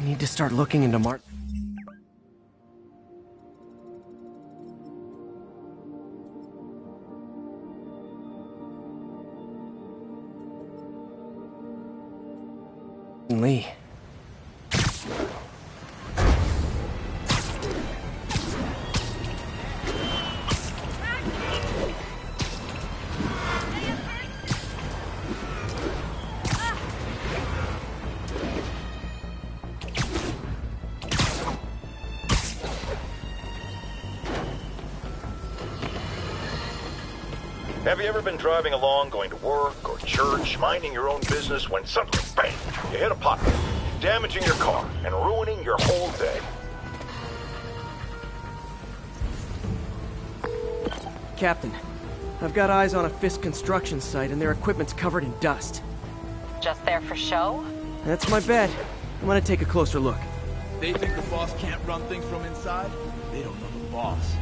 Need to start looking into Martin Lee. Have you ever been driving along, going to work or church, minding your own business, when suddenly, bang, you hit a pothole, damaging your car and ruining your whole day? Captain, I've got eyes on a Fisk construction site and their equipment's covered in dust. Just there for show? That's my bet. I'm gonna take a closer look. They think the boss can't run things from inside? They don't know the boss.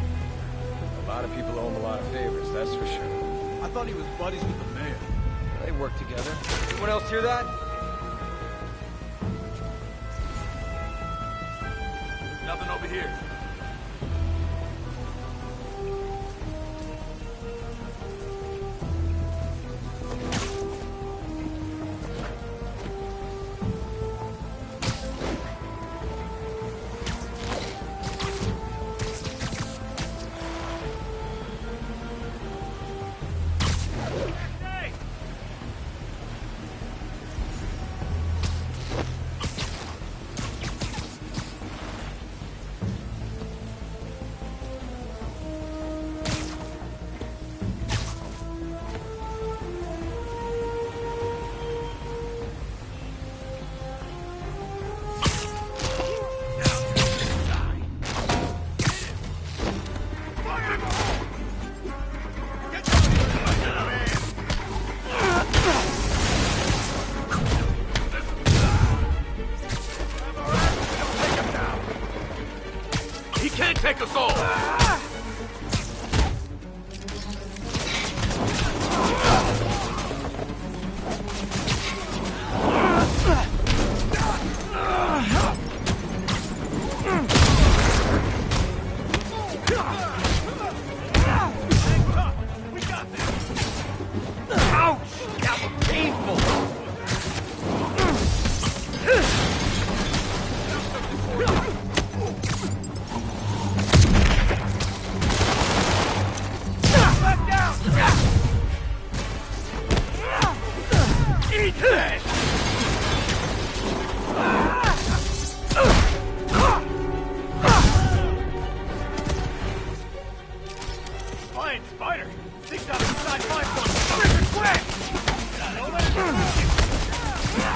A lot of people owe him a lot of favors, that's for sure. I thought he was buddies with the mayor. They work together. Anyone else hear that? Nothing over here. Take us all!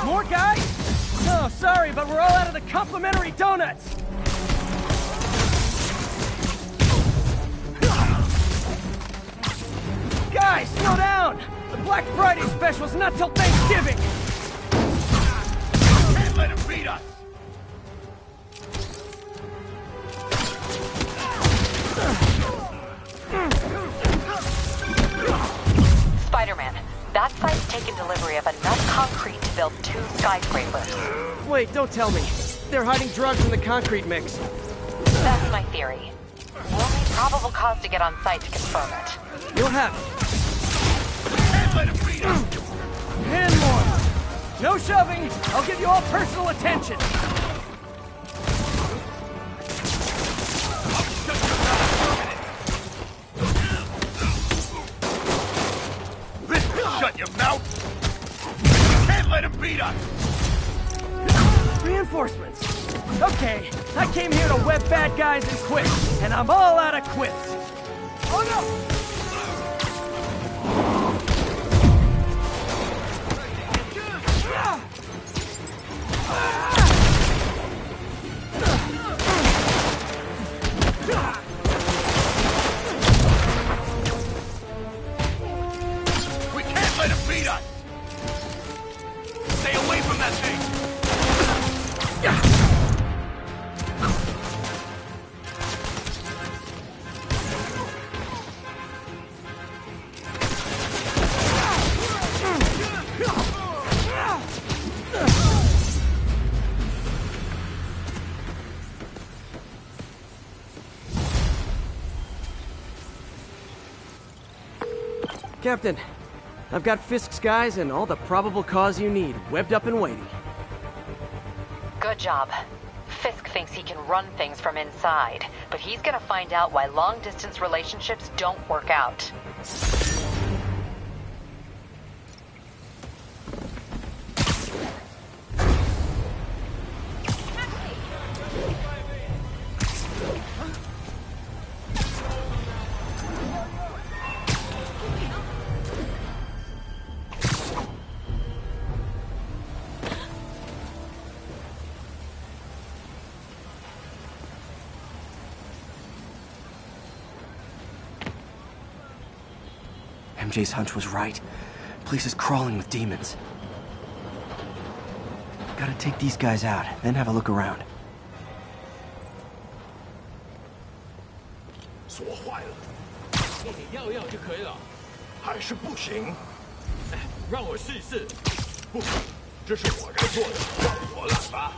More guys? Oh, sorry, but we're all out of the complimentary donuts! Guys, slow down! The Black Friday special's not till Thanksgiving! Can't let him beat us! Spider-Man, that site's taken delivery of enough concrete to build 2 skyscrapers. Wait, don't tell me. They're hiding drugs in the concrete mix. That's my theory. We'll need probable cause to get on site to confirm it. You'll have it. Can't let him beat us! And more. No shoving. I'll give you all personal attention. Shut your mouth! Can't let him beat us! Reinforcements. Okay, I came here to web bad guys and quit, and I'm all out of quits. Oh no! We can't let him beat us! Stay away from that thing! Captain, I've got Fisk's guys and all the probable cause you need, webbed up and waiting. Good job. Fisk thinks he can run things from inside, but he's gonna find out why long-distance relationships don't work out. MJ's hunch was right. Place is crawling with demons. Gotta take these guys out, then have a look around. 锁坏了，你要就可以了。还是不行。让我试一试。不，这是我该做的，让我来吧。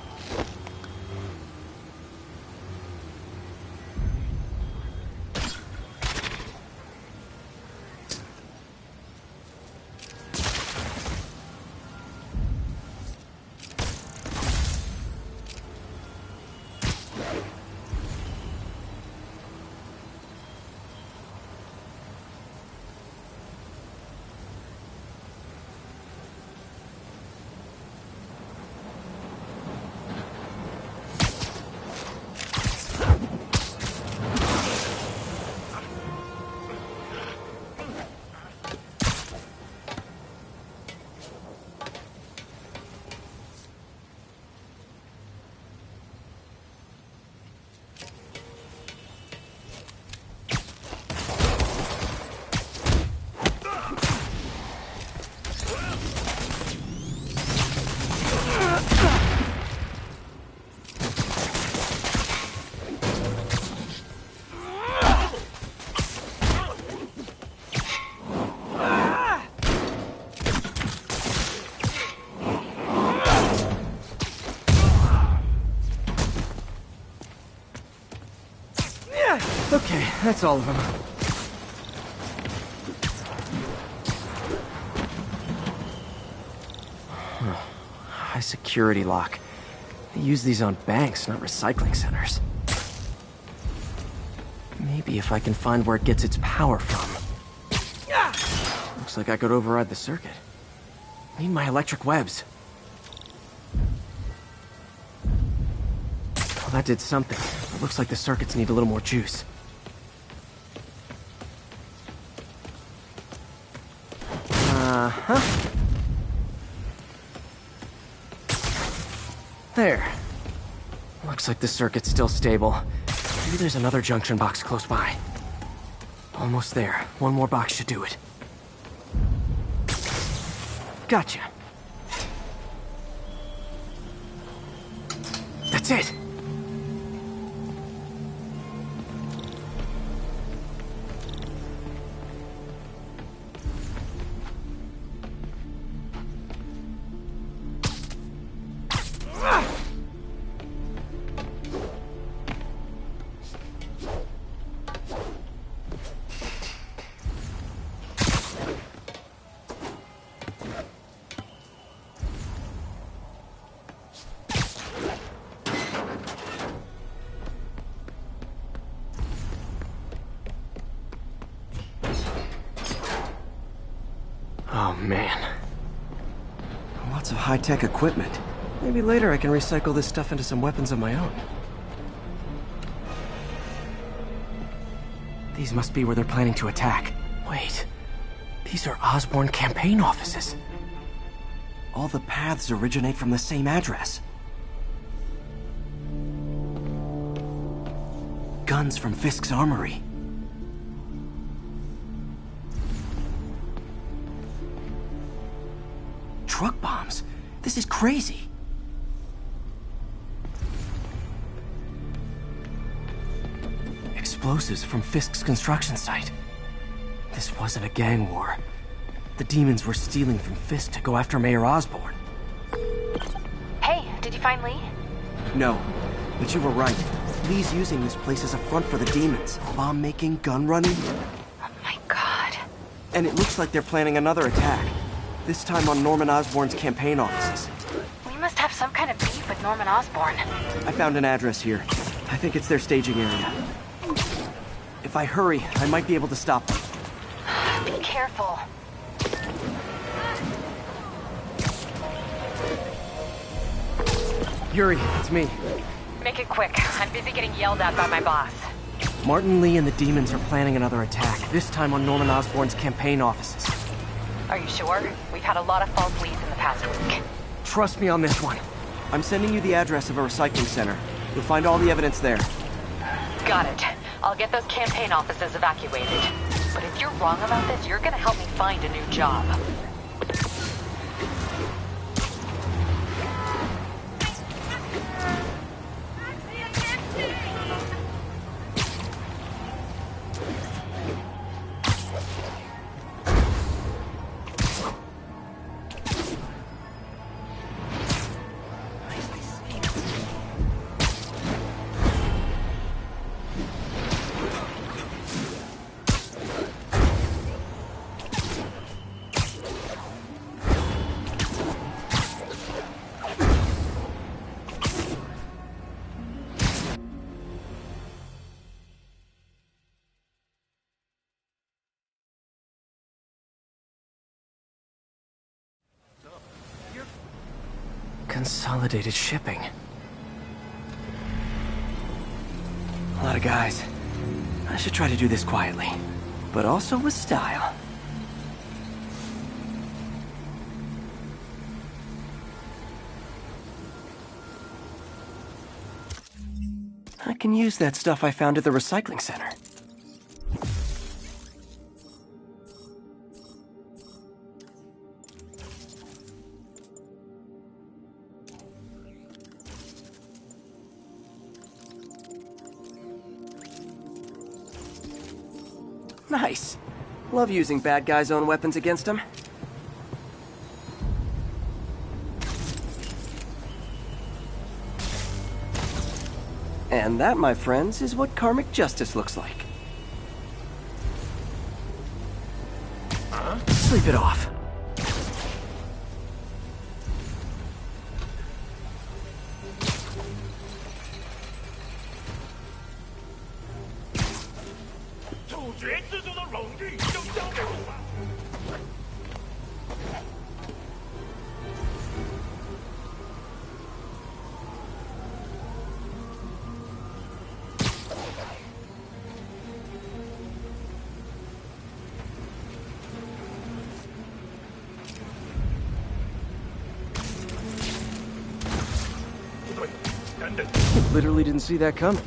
Okay, that's all of them. High security lock. They use these on banks, not recycling centers. Maybe if I can find where it gets its power from. Looks like I could override the circuit. Need my electric webs. Well, that did something. It looks like the circuits need a little more juice. Uh-huh. There. Looks like the circuit's still stable. Maybe there's another junction box close by. Almost there. One more box should do it. Gotcha. That's it! Oh, man. Lots of high-tech equipment. Maybe later I can recycle this stuff into some weapons of my own. These must be where they're planning to attack. Wait. These are Osborn campaign offices. All the paths originate from the same address. Guns from Fisk's armory. Truck bombs? This is crazy. Explosives from Fisk's construction site. This wasn't a gang war. The demons were stealing from Fisk to go after Mayor Osborn. Hey, did you find Lee? No, but you were right. Lee's using this place as a front for the demons. Bomb making, gun running. Oh my god. And it looks like they're planning another attack. This time on Norman Osborn's campaign offices. We must have some kind of beef with Norman Osborn. I found an address here. I think it's their staging area. If I hurry, I might be able to stop them. Be careful. Yuri, it's me. Make it quick. I'm busy getting yelled at by my boss. Martin Lee and the demons are planning another attack, this time on Norman Osborn's campaign offices. Are you sure? We've had a lot of false leads in the past week. Trust me on this one. I'm sending you the address of a recycling center. You'll find all the evidence there. Got it. I'll get those campaign offices evacuated. But if you're wrong about this, you're gonna help me find a new job. Consolidated shipping. A lot of guys. I should try to do this quietly, but also with style. I can use that stuff I found at the recycling center. Nice. Love using bad guys' own weapons against them. And that, my friends, is what karmic justice looks like. Sleep it off. Literally didn't see that coming.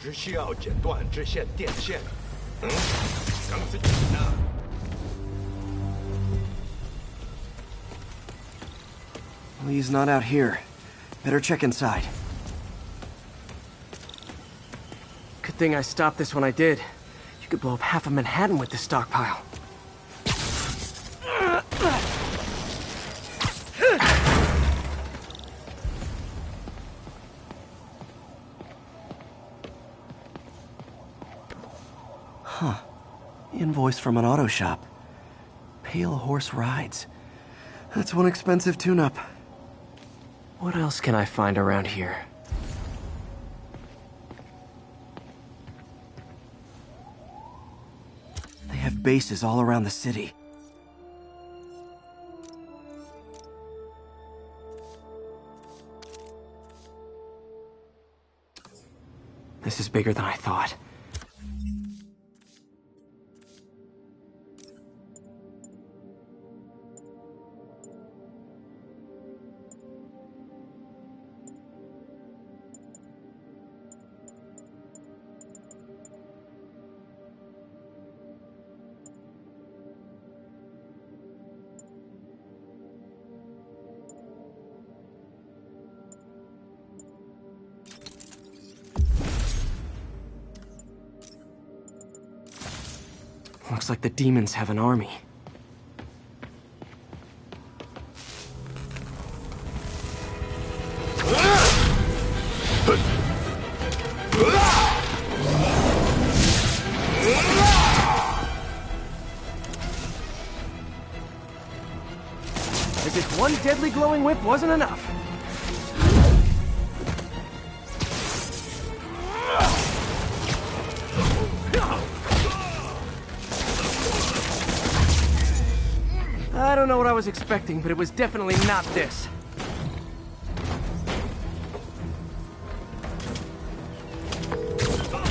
只需要剪断支线电线。钢丝紧呢？ Lee's not out here. Better check inside. Good thing I stopped this when I did. You could blow up half of Manhattan with this stockpile. Huh. Invoice from an auto shop. Pale Horse Rides. That's one expensive tune-up. What else can I find around here? They have bases all around the city. This is bigger than I thought. Looks like the demons have an army. As if one deadly glowing whip wasn't enough. I don't know what I was expecting, but it was definitely not this.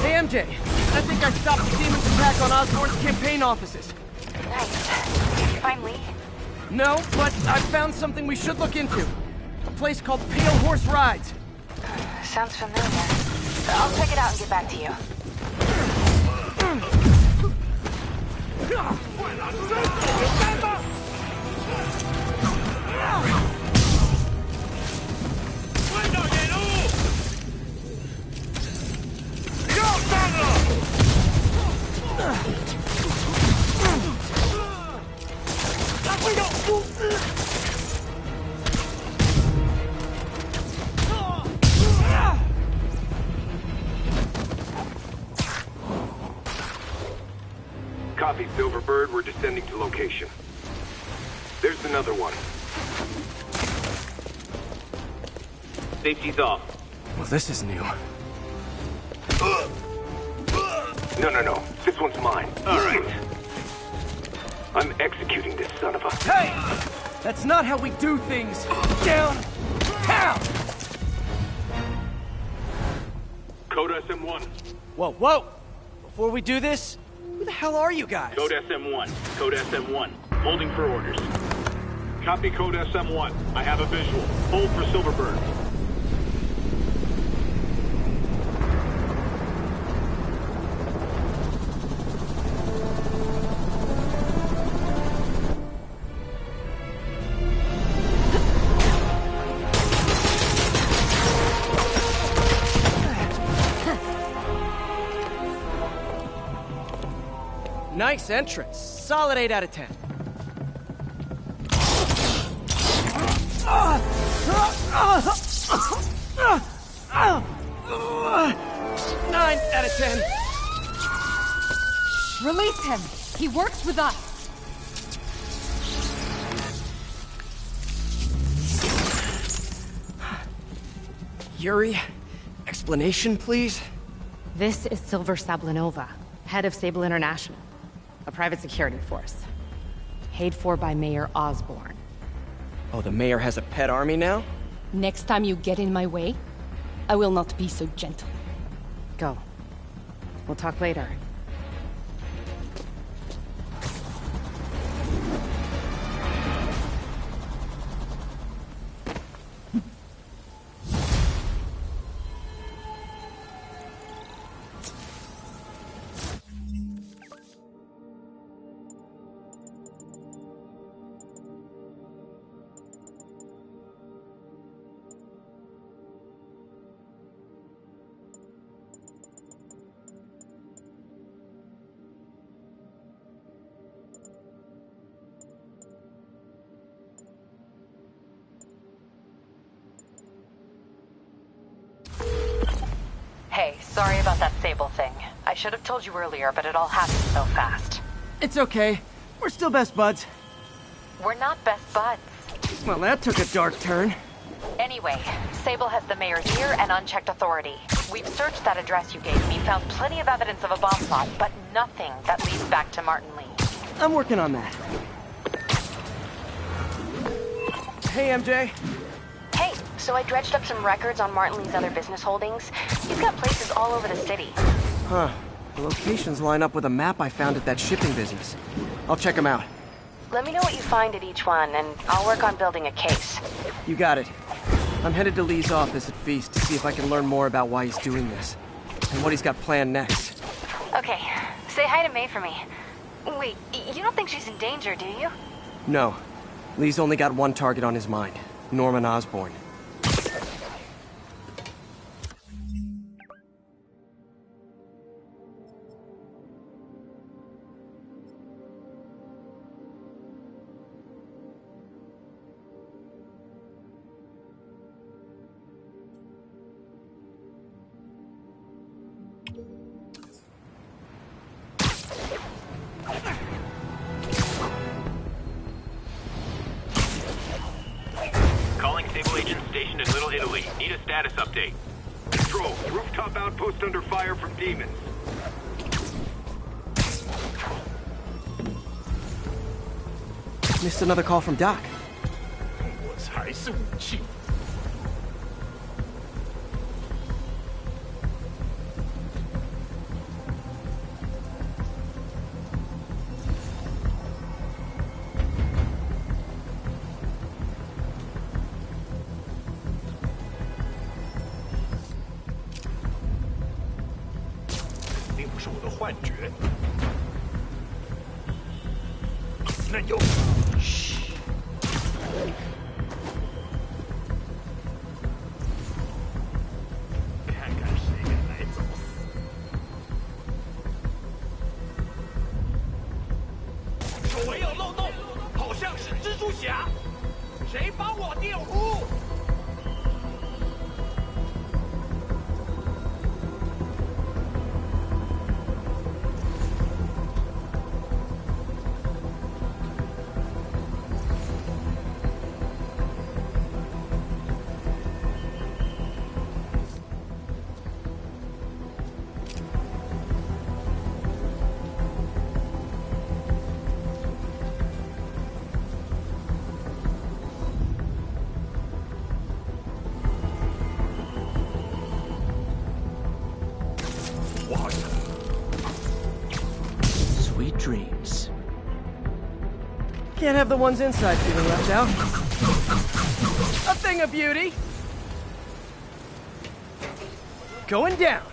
Hey, MJ. I think I stopped the demon's attack on Osborn's campaign offices. Nice. Did you find Lee? No, but I found something we should look into. A place called Pale Horse Rides. Sounds familiar. I'll check it out and get back to you. Copy, Silverbird. We're descending to location. There's another one. Safety's off. Well, this is new. No. This one's mine. All right. I'm executing this son of a... Hey! That's not how we do things! Downtown! Code SM-1. Whoa! Before we do this, who the hell are you guys? Code SM-1. Code SM-1. Holding for orders. Copy Code SM-1. I have a visual. Hold for Silverbird. Nice entrance. Solid 8 out of 10. 9 out of 10. Release him! He works with us! Yuri, explanation, please? This is Silver Sablinova, head of Sable International, a private security force. Paid for by Mayor Osborn. Oh, the mayor has a pet army now? Next time you get in my way, I will not be so gentle. Go. We'll talk later. Hey, sorry about that Sable thing. I should have told you earlier, but it all happened so fast. It's okay. We're still best buds. We're not best buds. Well, that took a dark turn. Anyway, Sable has the mayor's ear and unchecked authority. We've searched that address you gave me, found plenty of evidence of a bomb plot, but nothing that leads back to Martin Lee. I'm working on that. Hey, MJ. Hey, so I dredged up some records on Martin Lee's other business holdings. He's got places all over the city. Huh. The locations line up with a map I found at that shipping business. I'll check them out. Let me know what you find at each one, and I'll work on building a case. You got it. I'm headed to Lee's office at Feast to see if I can learn more about why he's doing this, and what he's got planned next. Okay, say hi to May for me. Wait, you don't think she's in danger, do you? No. Lee's only got one target on his mind, Norman Osborn. Calling Sable agent stationed in Little Italy. Need a status update. Control, rooftop outpost under fire from demons. Missed another call from Doc. 我才是武器。肯定不是我的幻觉。那就，嘘。看看谁敢来找死！周围有漏洞，好像是蜘蛛侠。谁帮我电呼？ Sweet dreams. Can't have the ones inside feeling left out. A thing of beauty. Going down.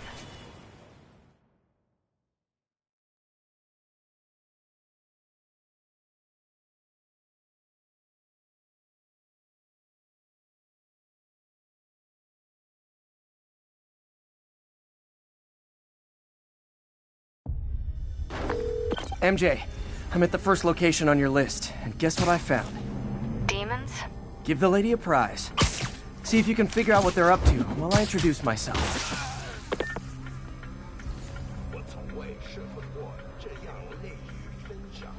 MJ, I'm at the first location on your list, and guess what I found? Demons? Give the lady a prize. See if you can figure out what they're up to while I introduce myself. 我从未设过这样乐于分享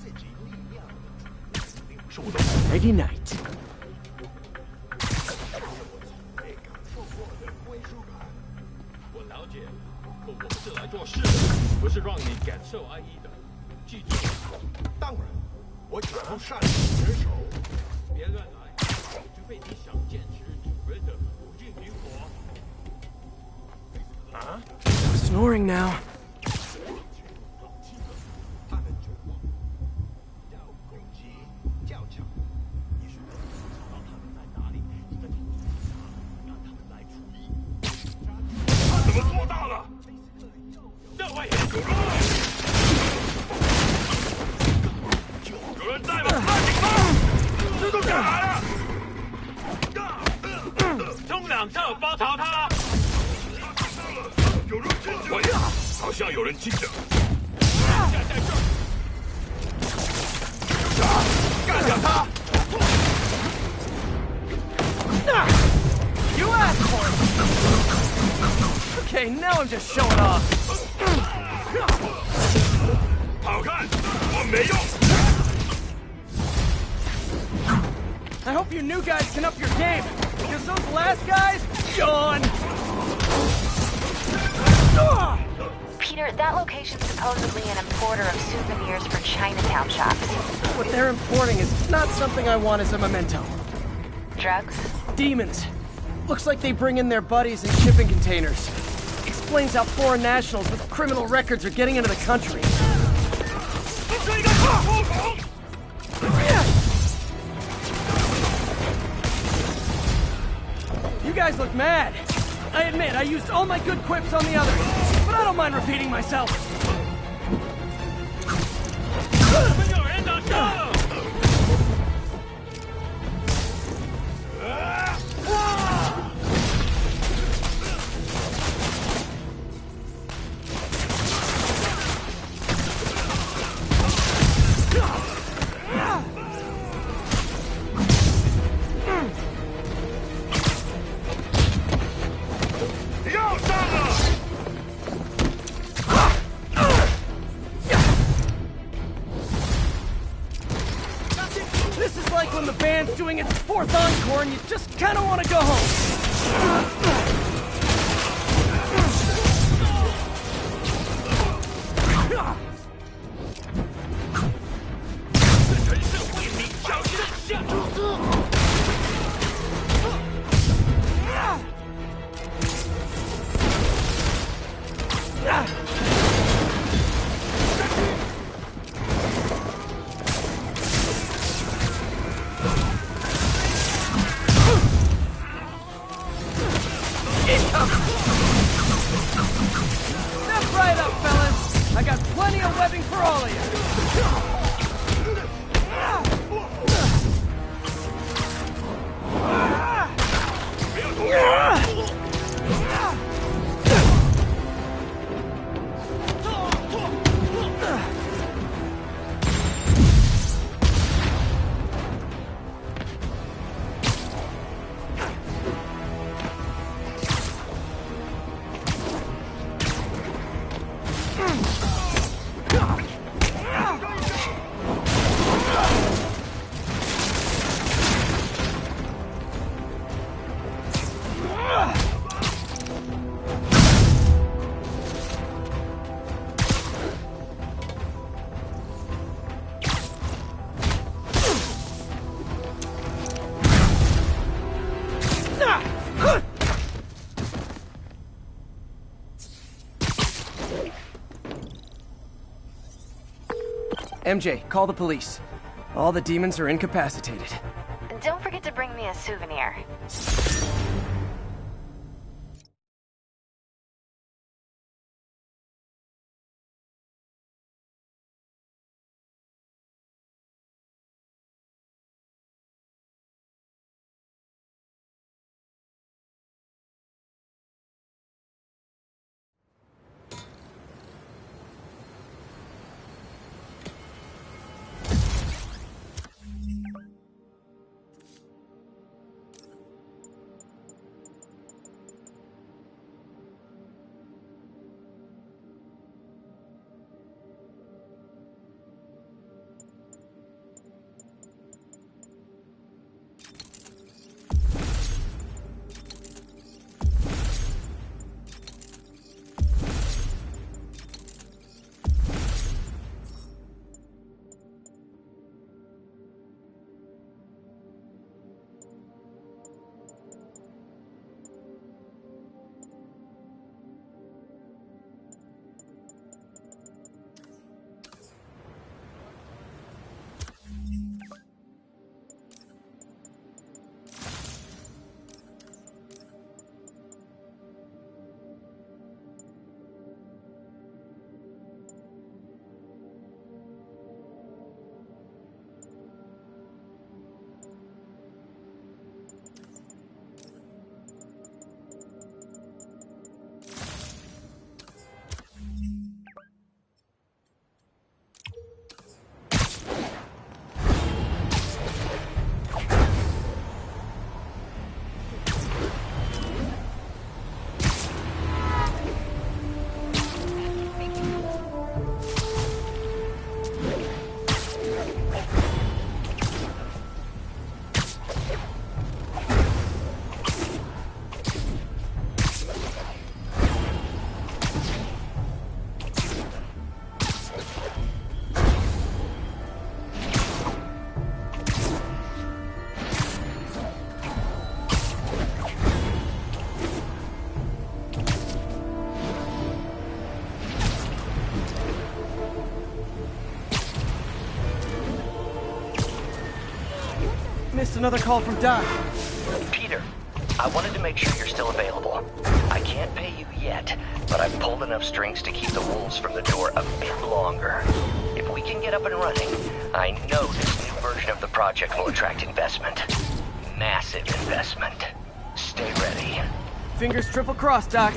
自己力量的主并不是我的 Friday night. 没感受过的归属感。我了解，可我们是来做事的，不是让你感受安逸的。记住，当然，我绝不擅离职守。别乱来，除非你想坚持主人的无尽灵活。啊？ Snoring now. 他们绝望，要攻击较强。你是能找到他们在哪里？一个警察，让他们来处理。他怎么做到了？这外野有人！有人在吗？警方！蜘蛛侠来了！冲两侧包抄他！有人进去！喂呀，好像有人进去。在这儿！干掉他！ You asked for it! Okay, now I'm just showing off. 好看，我没用。 I hope you new guys can up your game, because those last guys, yawn. Peter, that location's supposedly an importer of souvenirs for Chinatown shops. What they're importing is not something I want as a memento. Drugs? Demons. Looks like they bring in their buddies in shipping containers. Explains how foreign nationals with criminal records are getting into the country. You guys look mad. I admit, I used all my good quips on the others, but I don't mind repeating myself. This is like when the band's doing its fourth encore and you just kind of want to go home. Step right up, fellas. I got plenty of webbing for all of MJ, call the police. All the demons are incapacitated. Don't forget to bring me a souvenir. Just another call from Doc. Peter, I wanted to make sure you're still available. I can't pay you yet, but I've pulled enough strings to keep the wolves from the door a bit longer. If we can get up and running, I know this new version of the project will attract investment. Massive investment. Stay ready. Fingers triple crossed, Doc.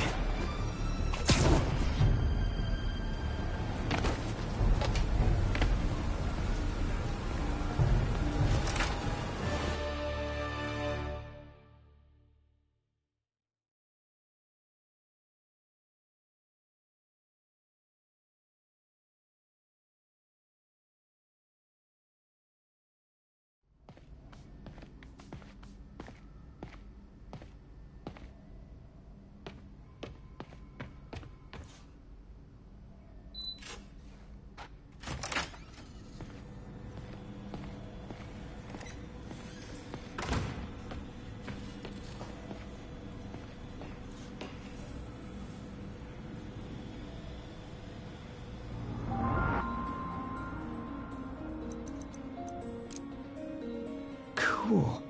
Cool.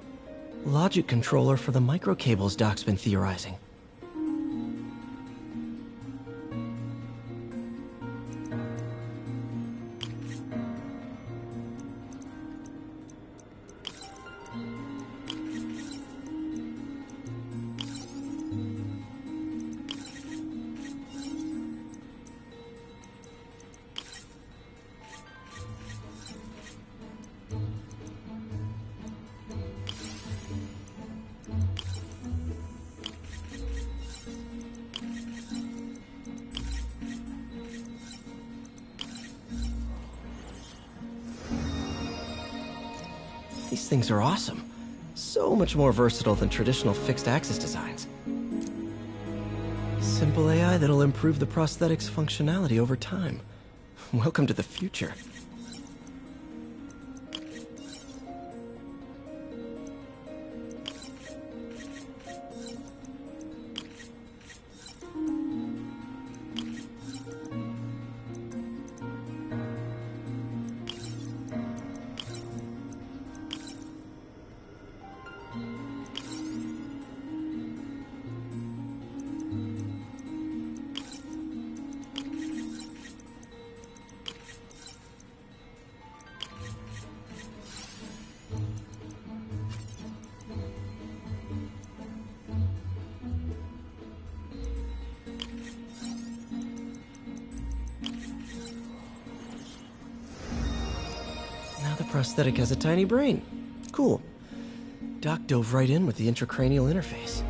Logic controller for the microcables Doc's been theorizing. These things are awesome. So much more versatile than traditional fixed-axis designs. Simple AI that'll improve the prosthetic's functionality over time. Welcome to the future. Now the prosthetic has a tiny brain. Cool. Doc dove right in with the intracranial interface.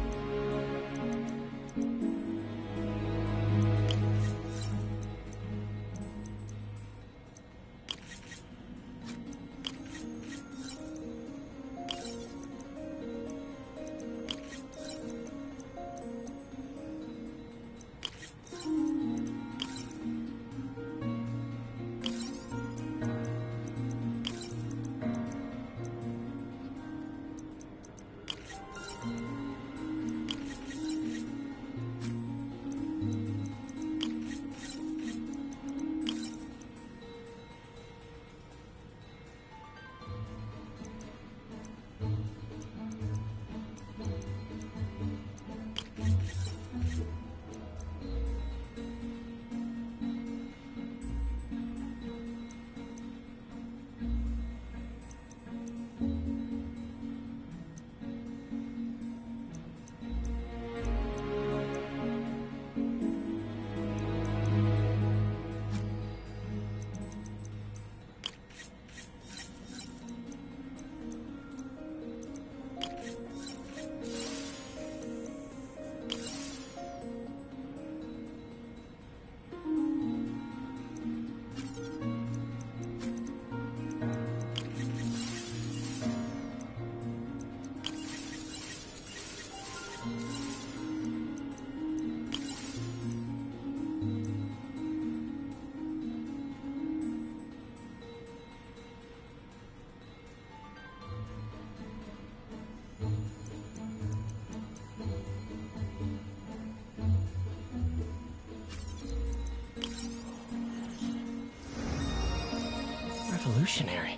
Revolutionary,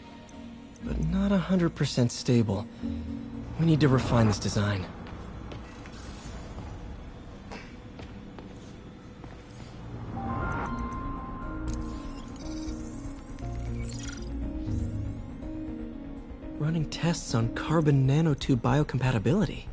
but not not 100% stable. We need to refine this design. Running tests on carbon nanotube biocompatibility.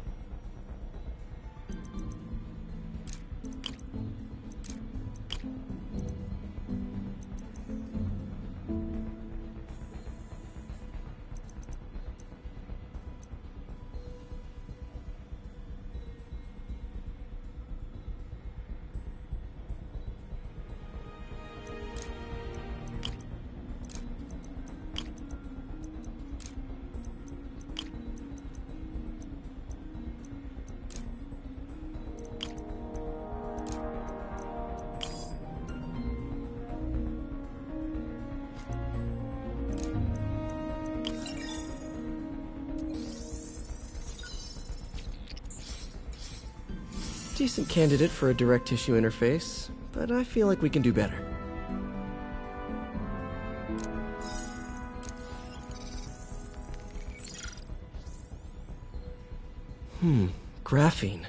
Decent candidate for a direct tissue interface, but I feel like we can do better. Graphene.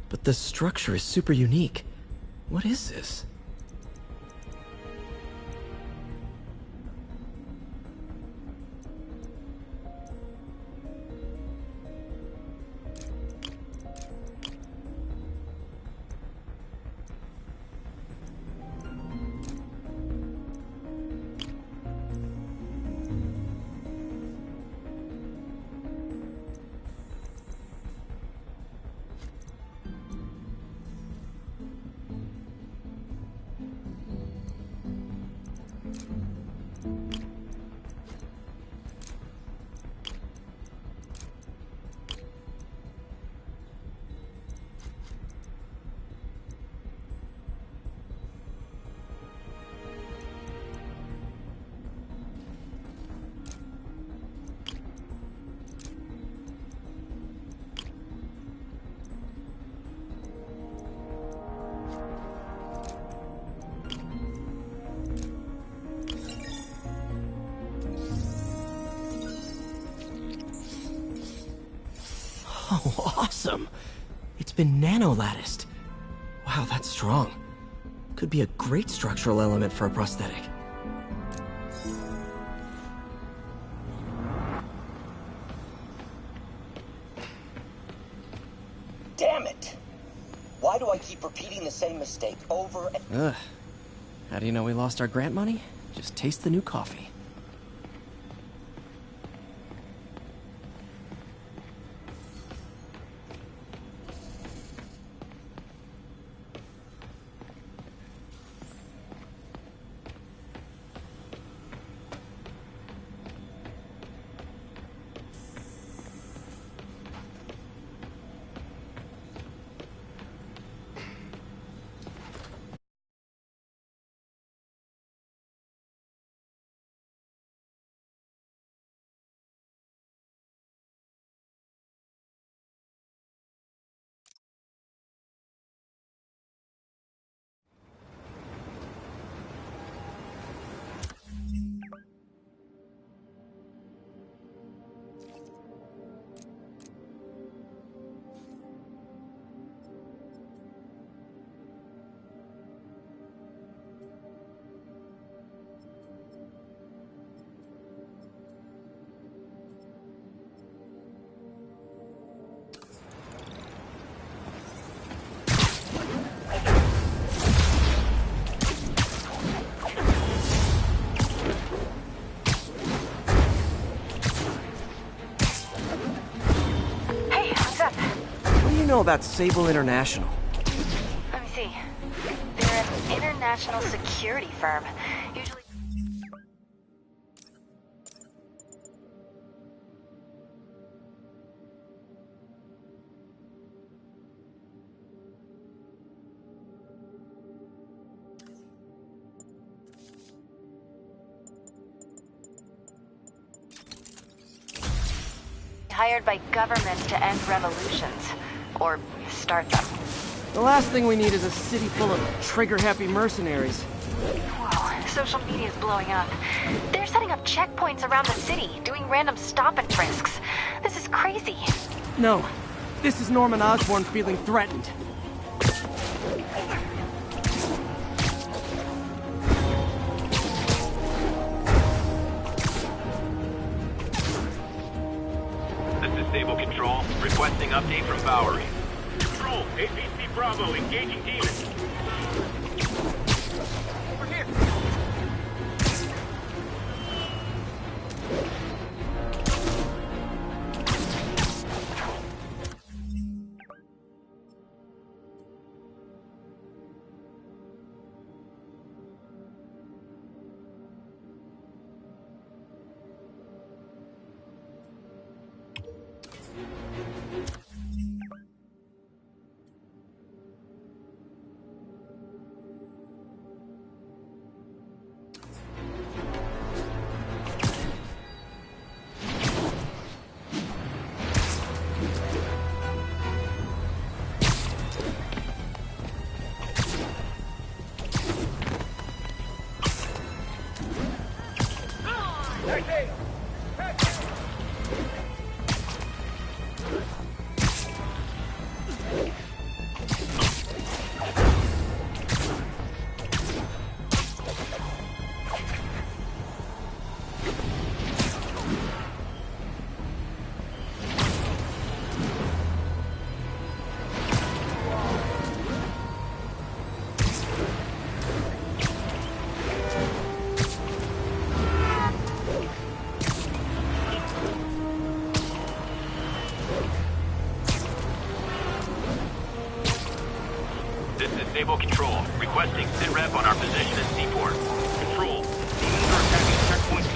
But the structure is super unique. What is this? Oh, awesome! It's been nano-latticed. Wow, that's strong. Could be a great structural element for a prosthetic. Damn it! Why do I keep repeating the same mistake over and... Ugh. How do you know we lost our grant money? Just taste the new coffee. About Sable International. Let me see. They're an international security firm. Usually... hired by governments to end revolutions. Or start them. The last thing we need is a city full of trigger-happy mercenaries. Whoa. Social media's blowing up. They're setting up checkpoints around the city, doing random stop and frisks. This is crazy. No, this is Norman Osborn feeling threatened. This is Sable Control, requesting update from Bowery. Control, APC Bravo, engaging demons. Over here. Sable Control, requesting SITREP on our position at Seaport. Control, demons are attacking checkpoint 2.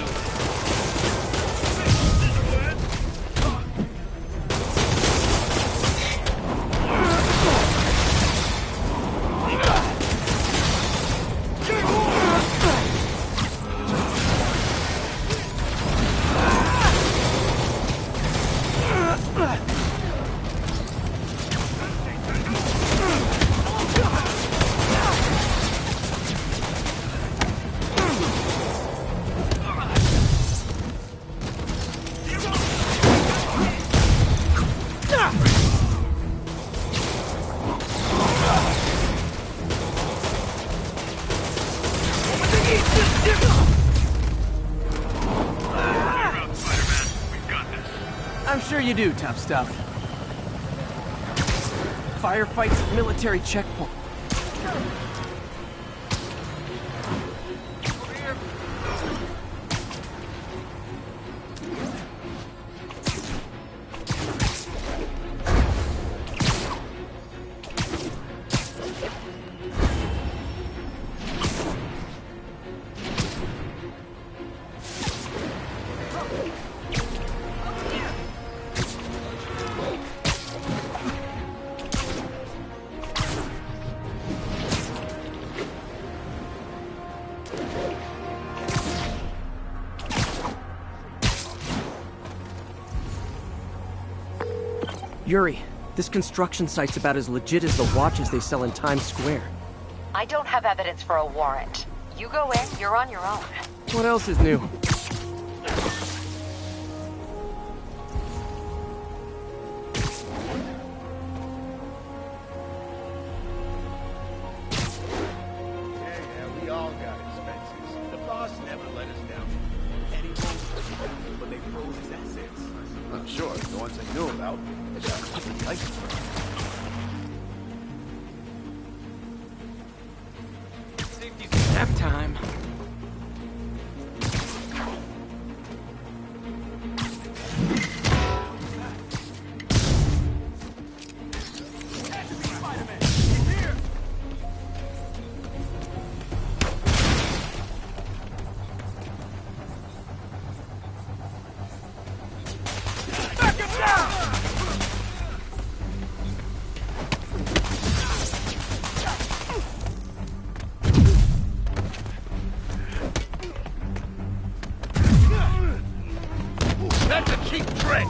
I'm sure you do, tough stuff. Firefights at military checkpoint. Yuri, this construction site's about as legit as the watches they sell in Times Square. I don't have evidence for a warrant. You go in, you're on your own. What else is new? Yeah, we all got expenses. The boss never let us down. Any bullshit, but they froze his assets. I'm sure the ones I knew about. They got fucking license for it. Nap time. That's a cheap trick!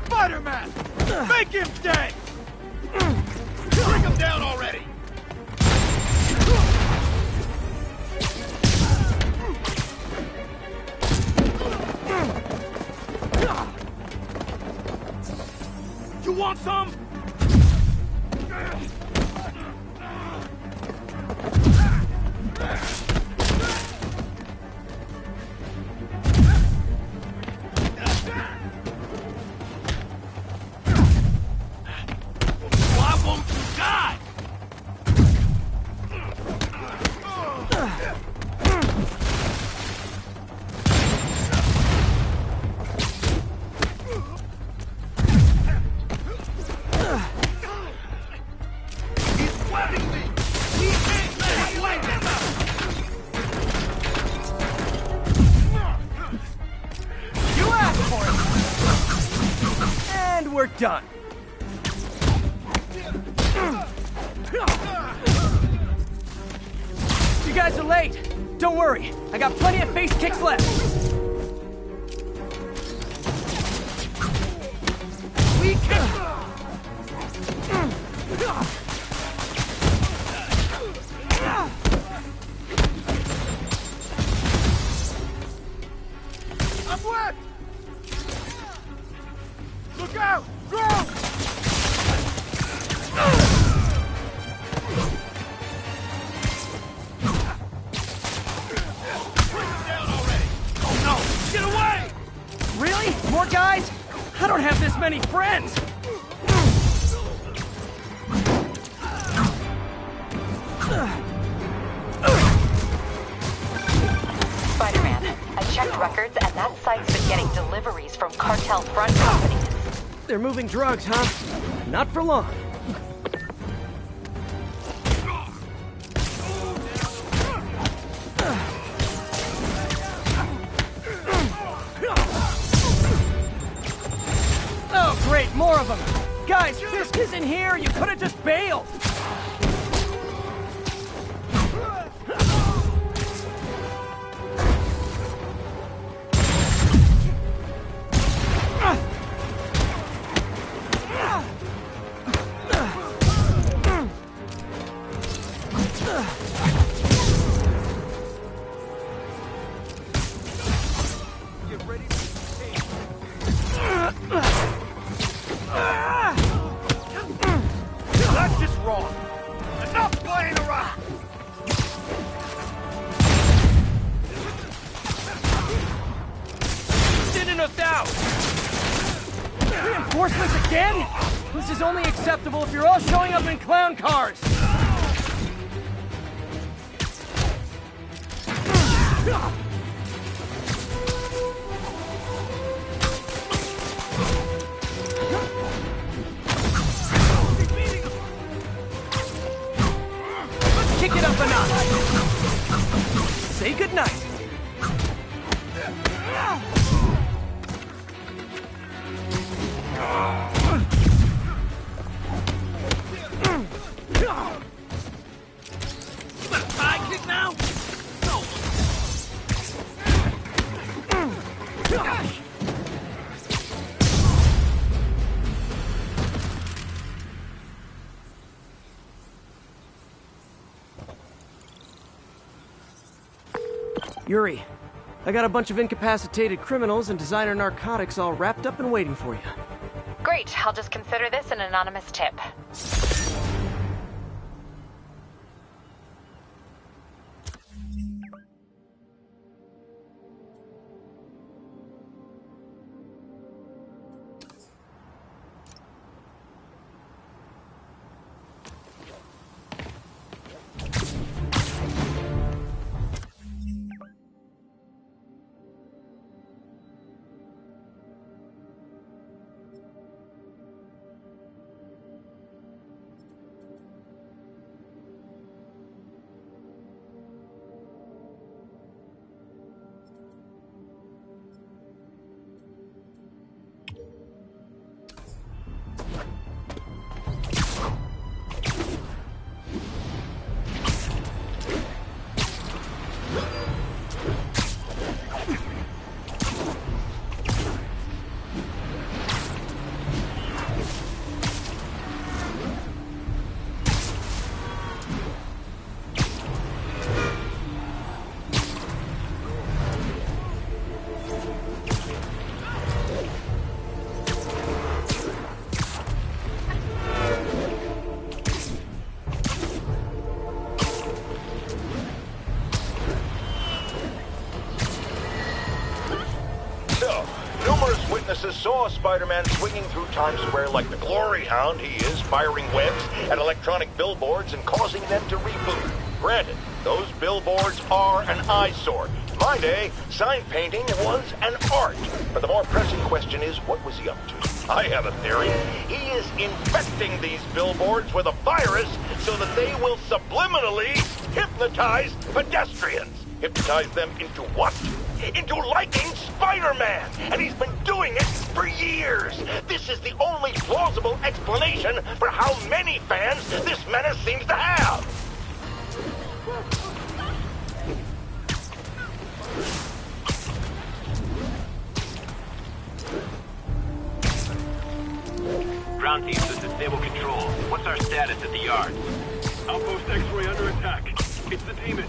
Spider-Man! Make him dead! Bring him down already! want some? Why won't you die? We're done. You guys are late. Don't worry. I got plenty of face kicks left. We can... Upward! Look out! Go! Oh no! Get away! Really? More guys? I don't have this many friends! Spider-Man, I checked records and that site's been getting deliveries from cartel front companies. They're moving drugs, huh? Not for long. Oh, great, more of them! Guys, Fisk isn't here! You could have just bailed! That's just wrong. Enough playing around! Didn't enough out! Reinforcements again? This is only acceptable if you're all showing up in clown cars! Let's kick it up a notch! Say goodnight! Now? No. Yuri, I got a bunch of incapacitated criminals and designer narcotics all wrapped up and waiting for you. Great, I'll just consider this an anonymous tip. Eyewitnesses saw Spider-Man swinging through Times Square like the glory hound he is, firing webs at electronic billboards and causing them to reboot. Granted, those billboards are an eyesore. In my day, sign painting was an art. But the more pressing question is, what was he up to? I have a theory. He is infecting these billboards with a virus so that they will subliminally hypnotize pedestrians. Hypnotize them into what? Into liking Spider-Man! And he's been doing it for years! This is the only plausible explanation for how many fans this menace seems to have! Ground team to disable control. What's our status at the yard? Outpost X-ray under attack. It's the demon.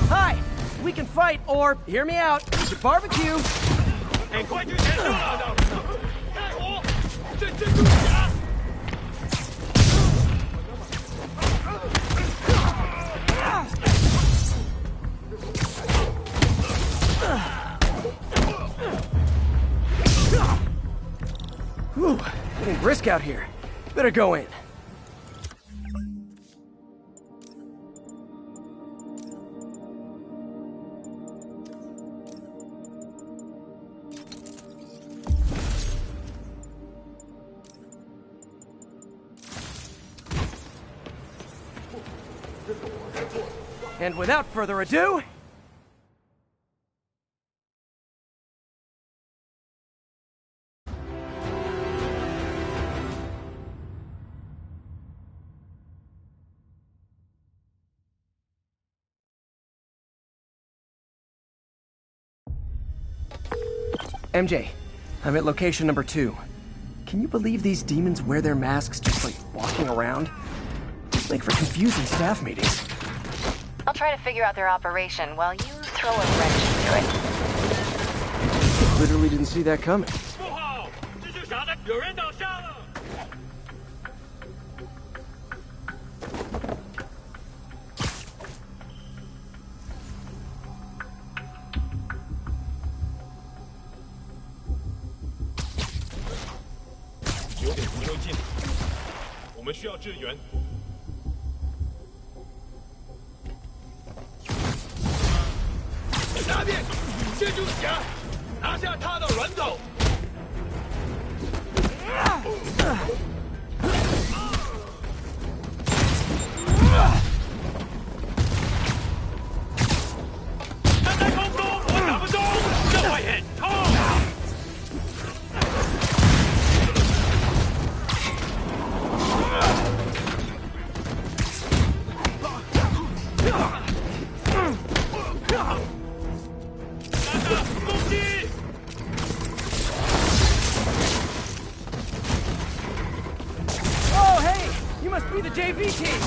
Hi! We can fight, or, hear me out, we can barbecue! 哎，快去前哨！开火！镇住甲！ Whew, getting brisk out here. Better go in. And without further ado... MJ, I'm at location number 2. Can you believe these demons wear their masks just like walking around? Just make for confusing staff meetings. I'll try to figure out their operation while you throw a wrench into it. Literally didn't see that coming. 不好，蜘蛛侠的有人倒下了。 有点不对劲，我们需要支援。拿电，接住甲，拿下他的软斗。站在空中，我打不中，这会很痛。 Oh, hey! You must be the JV team!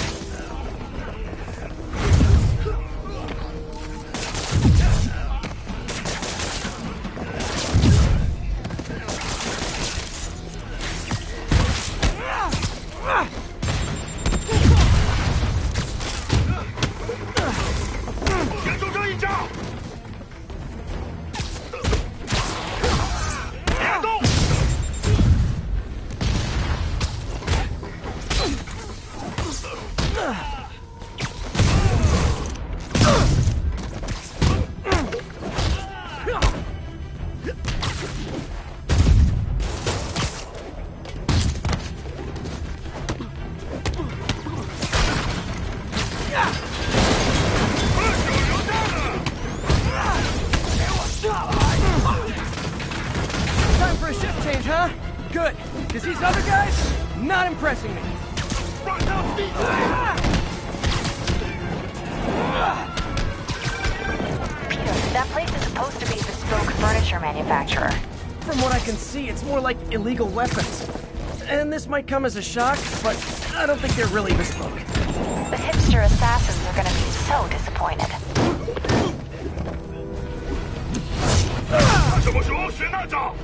Time for a shift change, huh? Good, because these other guys, not impressing me. Peter, that place is supposed to be a bespoke furniture manufacturer. From what I can see, it's more like illegal weapons. And this might come as a shock, but I don't think they're really bespoke. The hipster assassins are gonna be so disappointed. 什么时候学那招？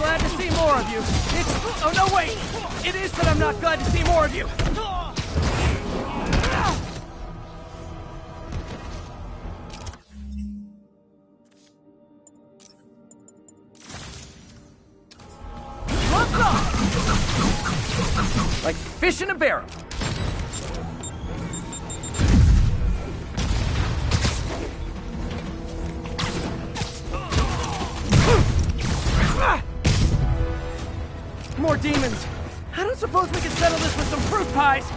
glad to see more of you. It's... Oh, no, wait! It is that I'm not glad to see more of you! Like fish in a barrel. More demons. I don't suppose we can settle this with some fruit pies.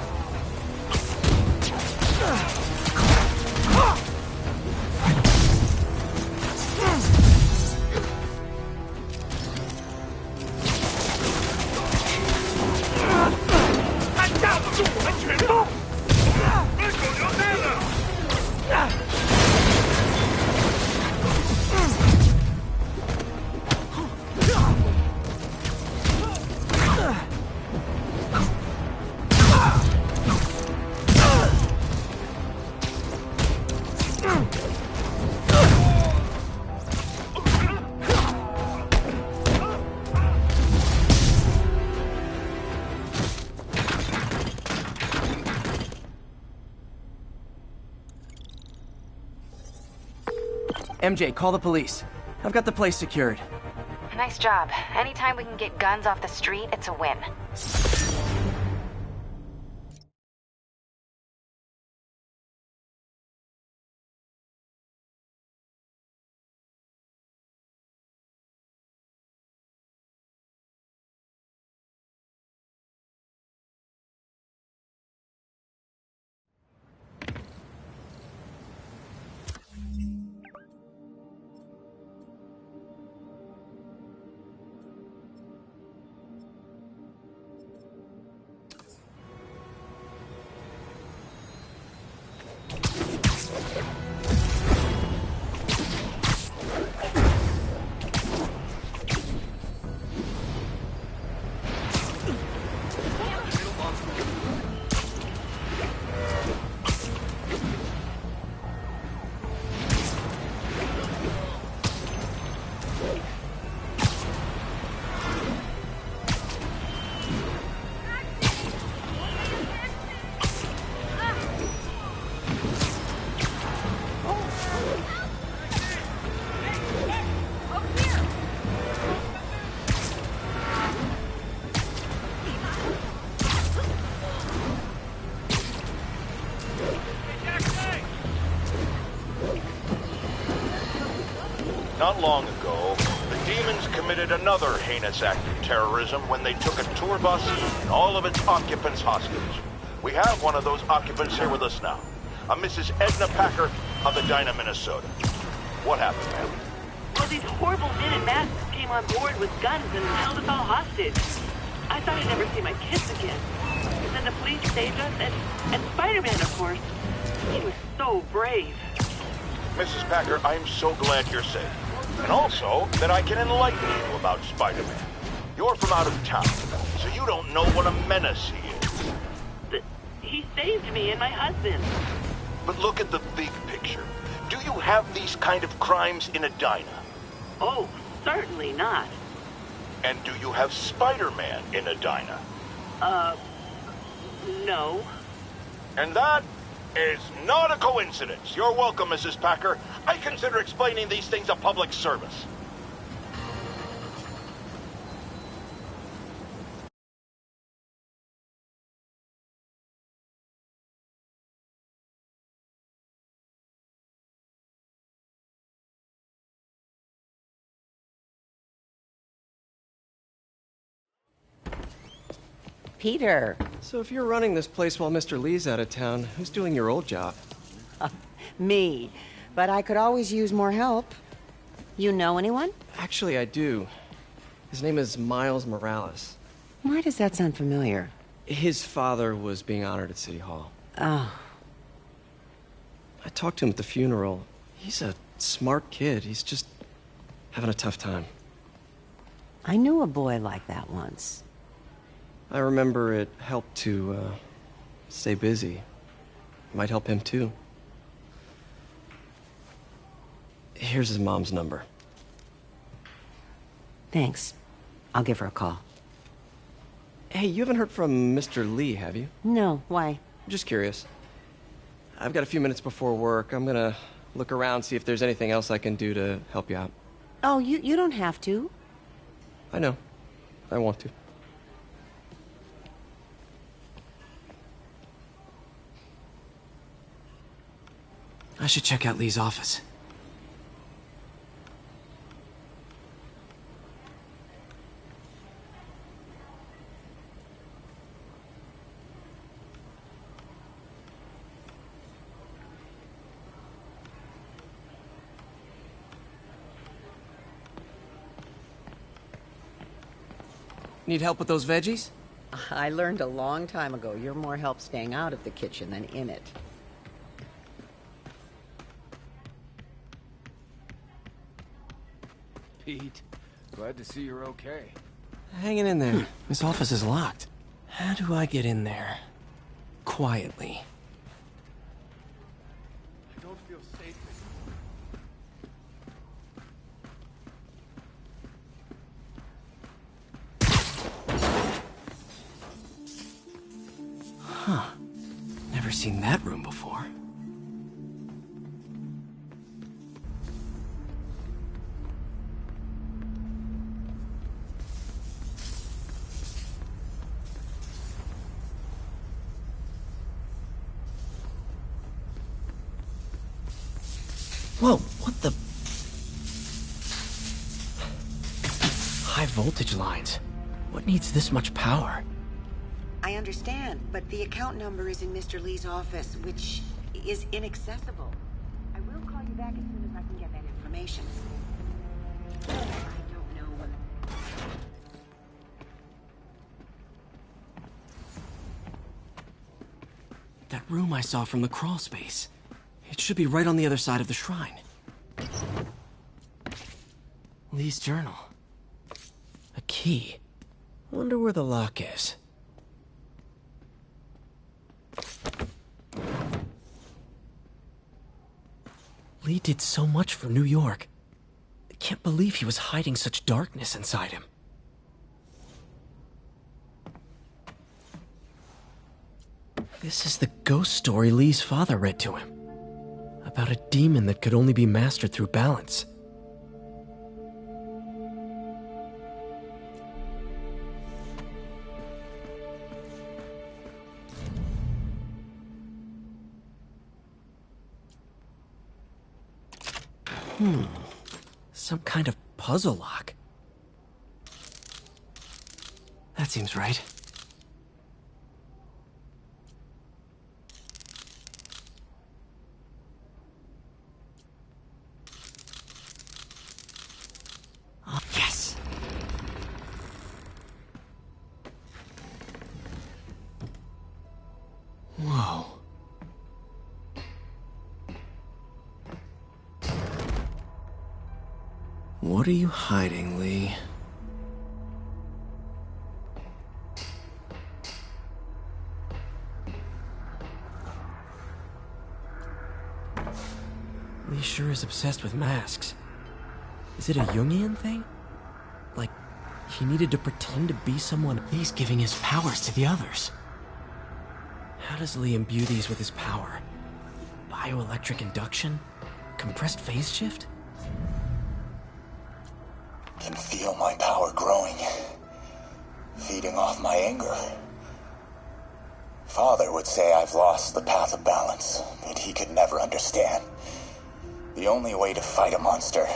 MJ, call the police. I've got the place secured. Nice job. Anytime we can get guns off the street, it's a win. Not long ago, the demons committed another heinous act of terrorism when they took a tour bus and all of its occupants hostage. We have one of those occupants here with us now, a Mrs. Edna Packer of Edina, Minnesota. What happened, ma'am? Well, these horrible men in masks came on board with guns and held us all hostage. I thought I'd never see my kids again. And then the police saved us, and Spider-Man, of course. He was so brave. Mrs. Packer, I'm so glad you're safe. And also, that I can enlighten you about Spider-Man. You're from out of town, so you don't know what a menace he is. He saved me and my husband. But look at the big picture. Do you have these kind of crimes in Edina? Oh, certainly not. And do you have Spider-Man in Edina? No. And that is not a coincidence. You're welcome, Mrs. Packer. I consider explaining these things a public service. Peter. So if you're running this place while Mr. Lee's out of town, who's doing your old job? Me. But I could always use more help. You know anyone? Actually, I do. His name is Miles Morales. Why does that sound familiar? His father was being honored at City Hall. Oh. I talked to him at the funeral. He's a smart kid. He's just having a tough time. I knew a boy like that once. I remember it helped to, stay busy. Might help him, too. Here's his mom's number. Thanks. I'll give her a call. Hey, you haven't heard from Mr. Lee, have you? No, why? Just curious. I've got a few minutes before work. I'm gonna look around, see if there's anything else I can do to help you out. Oh, you don't have to. I know. I want to. I should check out Lee's office. Need help with those veggies? I learned a long time ago you're more help staying out of the kitchen than in it. Pete, glad to see you're okay. Hanging in there. This office is locked. How do I get in there? Quietly. I don't feel safe. Huh. Never seen that room before. Whoa, what the? High voltage lines. What needs this much power? I understand, but the account number is in Mr. Lee's office, which is inaccessible. I will call you back as soon as I can get that information. I don't know. That room I saw from the crawl space. It should be right on the other side of the shrine. Lee's journal. A key. Wonder where the lock is. Lee did so much for New York. I can't believe he was hiding such darkness inside him. This is the ghost story Lee's father read to him. About a demon that could only be mastered through balance. Some kind of puzzle lock. That seems right. Oh, yes! Whoa. What are you hiding, Lee? Lee sure is obsessed with masks. Is it a Jungian thing? Like, he needed to pretend to be someone. Lee's giving his powers to the others. How does Lee imbue these with his power? Bioelectric induction? Compressed phase shift? Can feel my power growing, feeding off my anger. Father would say I've lost the path of balance, but he could never understand. The only way to fight a monster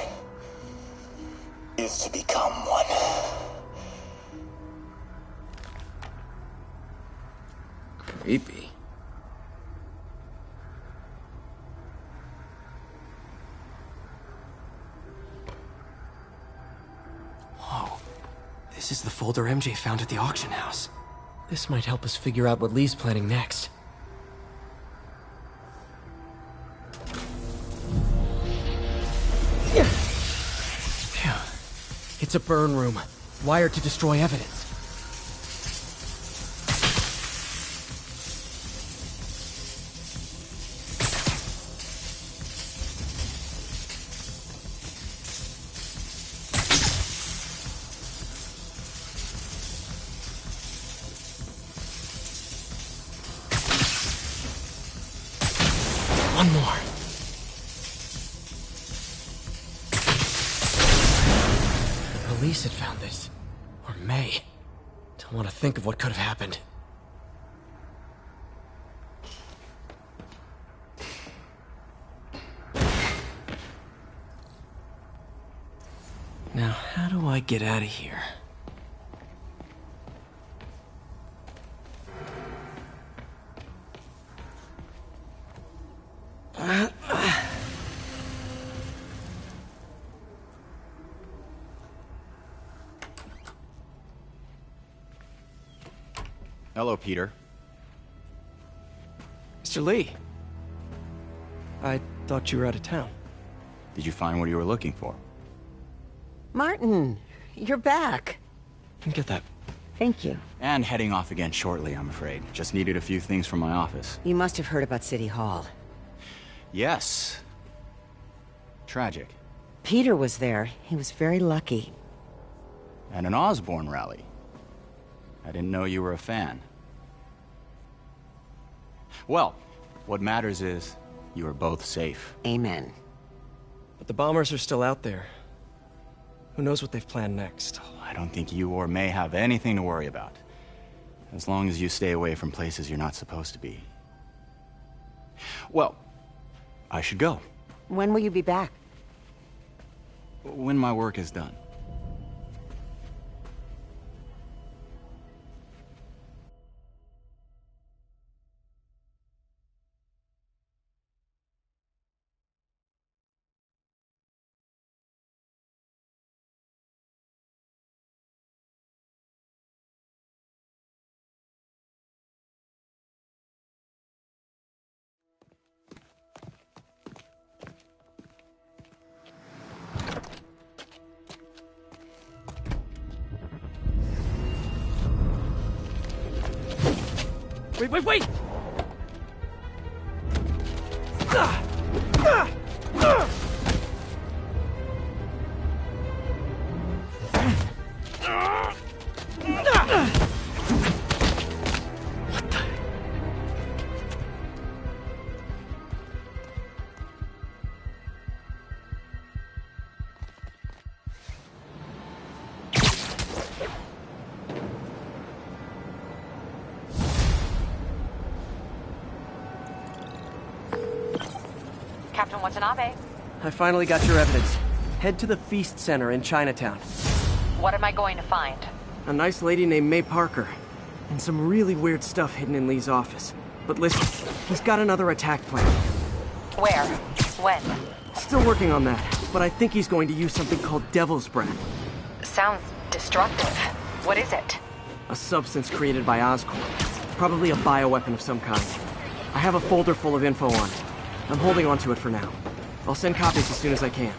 is to become one. Creepy. Whoa. This is the folder MJ found at the auction house. This might help us figure out what Lee's planning next. Phew. It's a burn room, wired to destroy evidence. One more. The police had found this. Or May. Don't want to think of what could have happened. Now, how do I get out of here? Hello, Peter. Mr. Lee. I thought you were out of town. Did you find what you were looking for? Martin, you're back. Get that. Thank you. And heading off again shortly, I'm afraid. Just needed a few things from my office. You must have heard about City Hall. Yes. Tragic. Peter was there. He was very lucky. At an Osborn rally. I didn't know you were a fan. Well, what matters is you are both safe. Amen. But the bombers are still out there. Who knows what they've planned next? I don't think you or May have anything to worry about. As long as you stay away from places you're not supposed to be. Well, I should go. When will you be back? When my work is done. Wait! Captain Watanabe. I finally got your evidence. Head to the Feast Center in Chinatown. What am I going to find? A nice lady named May Parker. And some really weird stuff hidden in Lee's office. But listen, he's got another attack plan. Where? When? Still working on that, but I think he's going to use something called Devil's Breath. Sounds destructive. What is it? A substance created by Oscorp. Probably a bioweapon of some kind. I have a folder full of info on it. I'm holding on to it for now. I'll send copies as soon as I can.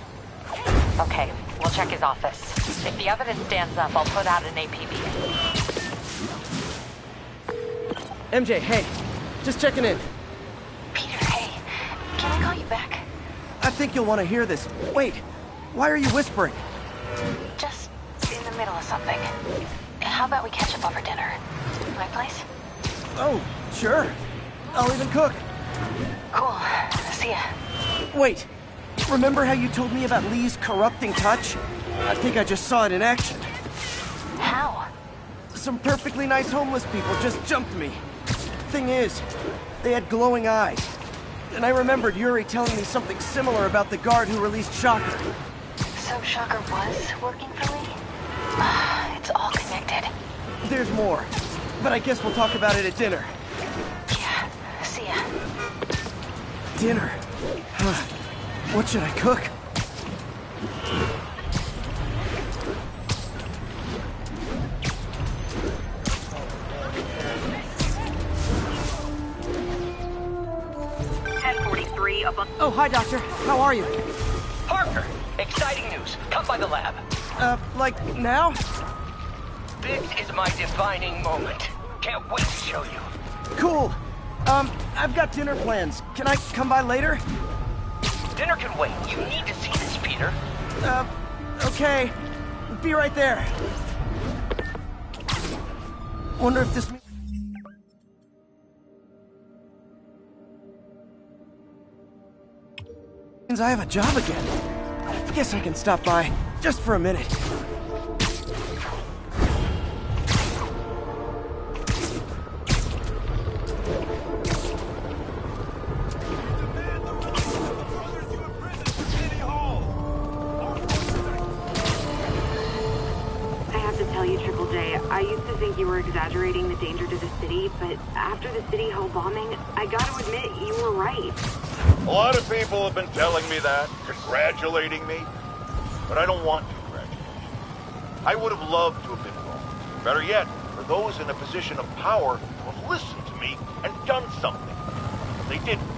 Okay, we'll check his office. If the evidence stands up, I'll put out an APB. MJ, hey. Just checking in. Peter, hey. Can I call you back? I think you'll want to hear this. Wait. Why are you whispering? Just in the middle of something. How about we catch up over dinner? My place? Oh, sure. I'll even cook. Cool. See ya. Wait. Remember how you told me about Lee's corrupting touch? I think I just saw it in action. How? Some perfectly nice homeless people just jumped me. Thing is, they had glowing eyes. And I remembered Yuri telling me something similar about the guard who released Shocker. So Shocker was working for Lee? It's all connected. There's more. But I guess we'll talk about it at dinner. Yeah. See ya. Dinner? What should I cook? Oh, hi, Doctor. How are you? Parker, exciting news. Come by the lab. Like now? This is my defining moment. Can't wait to show you. Cool. I've got dinner plans. Can I come by later? Dinner can wait. You need to see this, Peter. Okay. Be right there. Wonder if this means... Means I have a job again. Guess I can stop by, just for a minute. I used to think you were exaggerating the danger to the city, but after the City Hall bombing, I gotta admit, you were right. A lot of people have been telling me that, congratulating me, but I don't want congratulations. I would have loved to have been wrong. Better yet, for those in a position of power who have listened to me and done something. They didn't,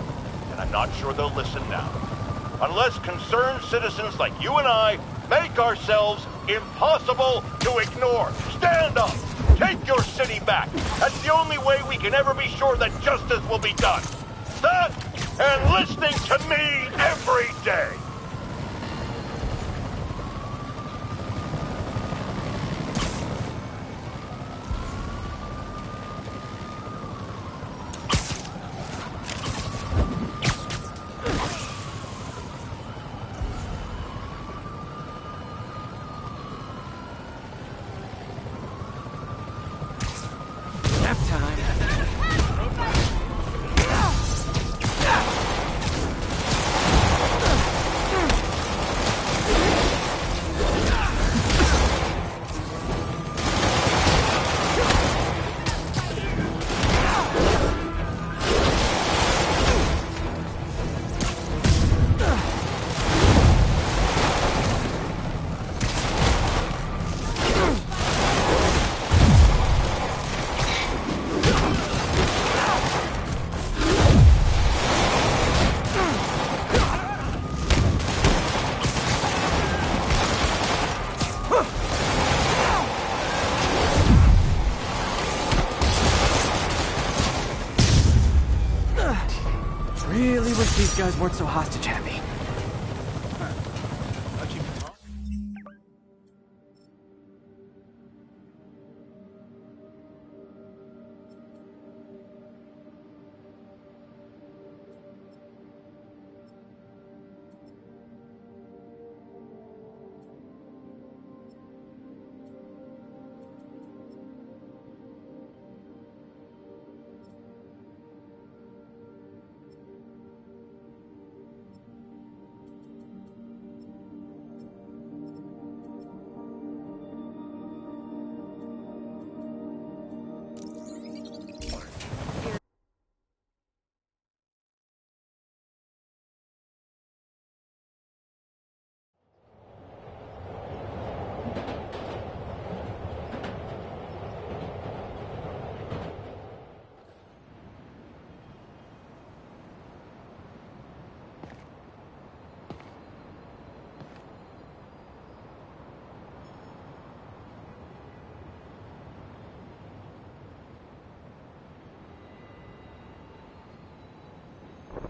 and I'm not sure they'll listen now. Unless concerned citizens like you and I make ourselves impossible to ignore. Stand up! Take your city back! That's the only way we can ever be sure that justice will be done. That, and listening to me every day! Really wish these guys weren't so hostage happy.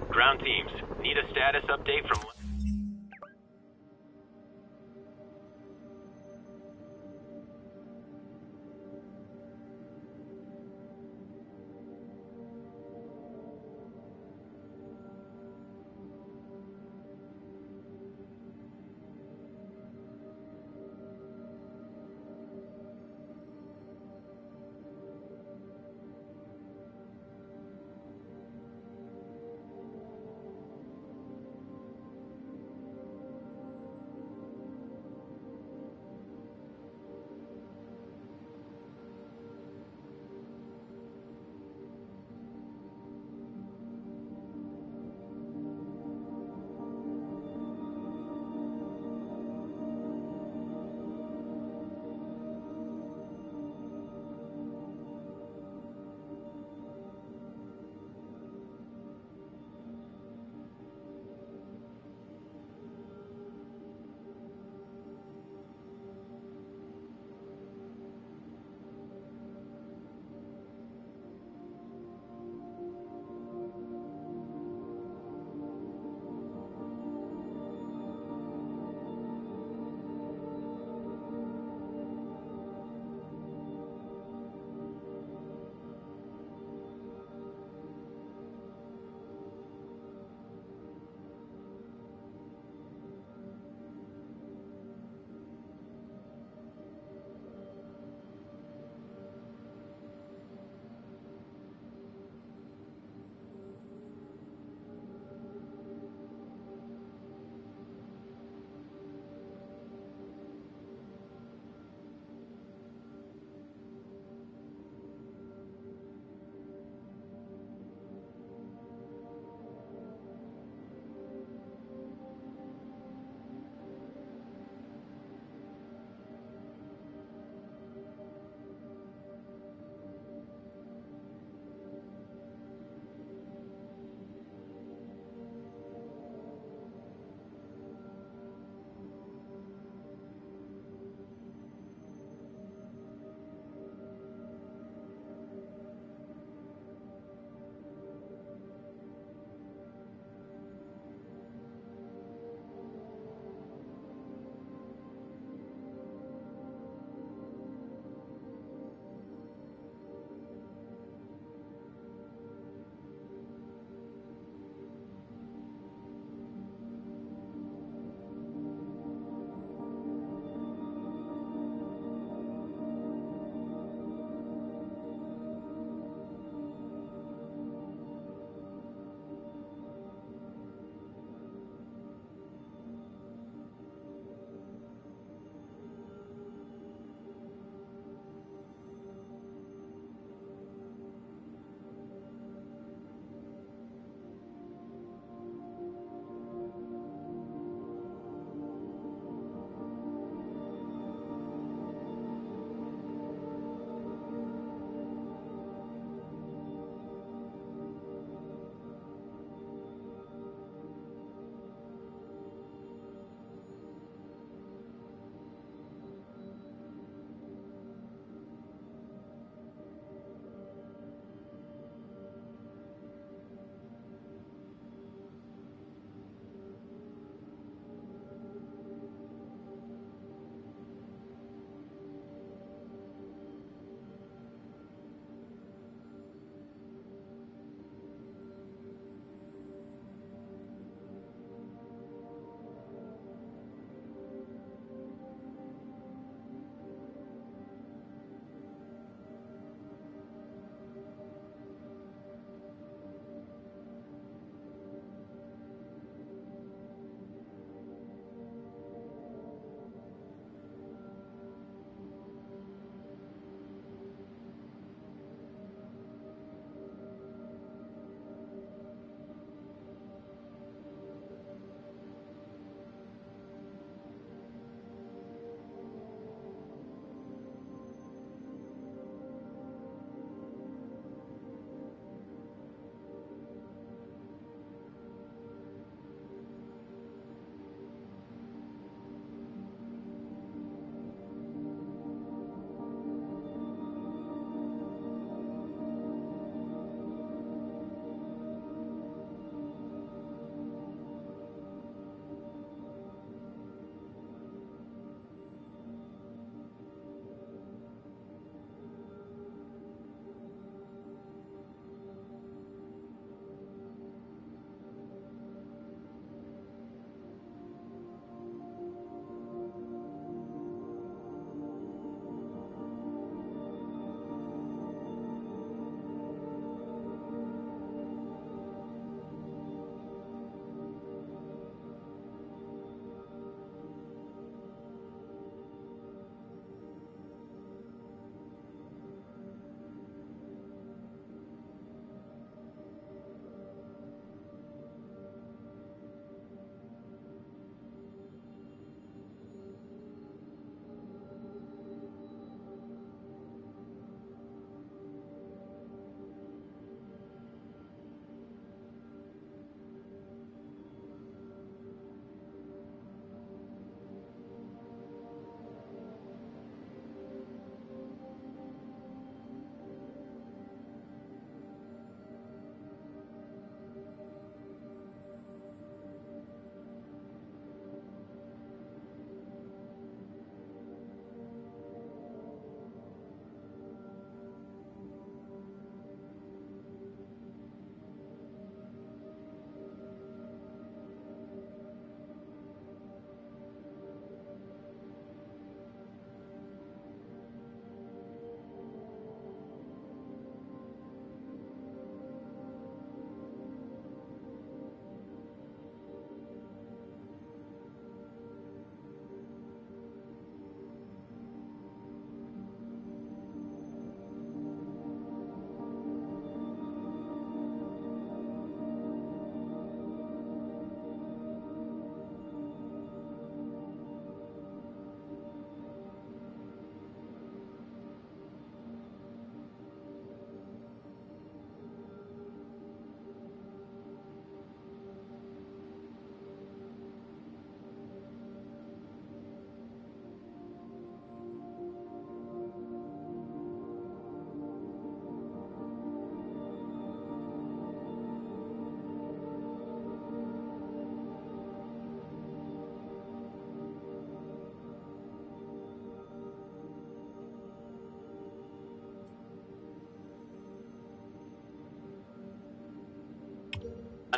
Ground teams, need a status update from...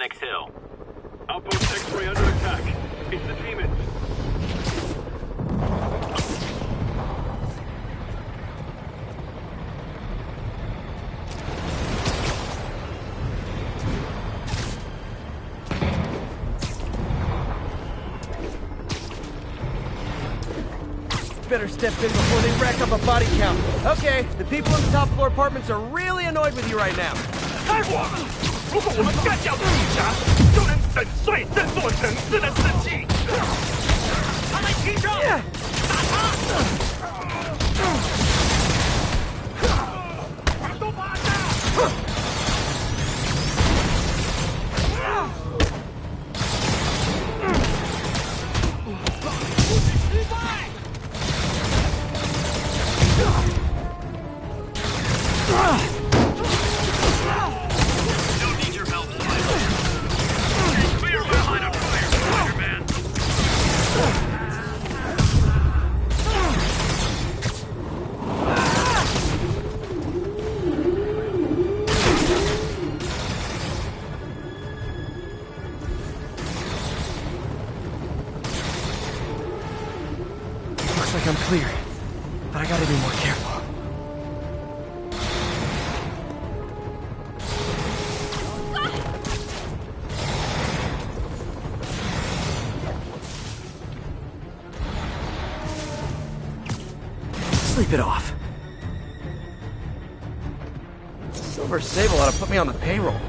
Phoenix Hill. Outpost X-ray under attack. It's the demons. Better step in before they rack up a body count. Okay, the people in the top floor apartments are really annoyed with you right now. 开火！如果我们干掉这一闸，就能粉碎这座城市的士气。他们提着，打他！都趴下！失败！ Don't need your help, Spider-Man. Clear my line of fire, Spider-Man. Looks like I'm clear, but I gotta be more careful. Sleep it off. Silver Sable ought to put me on the payroll.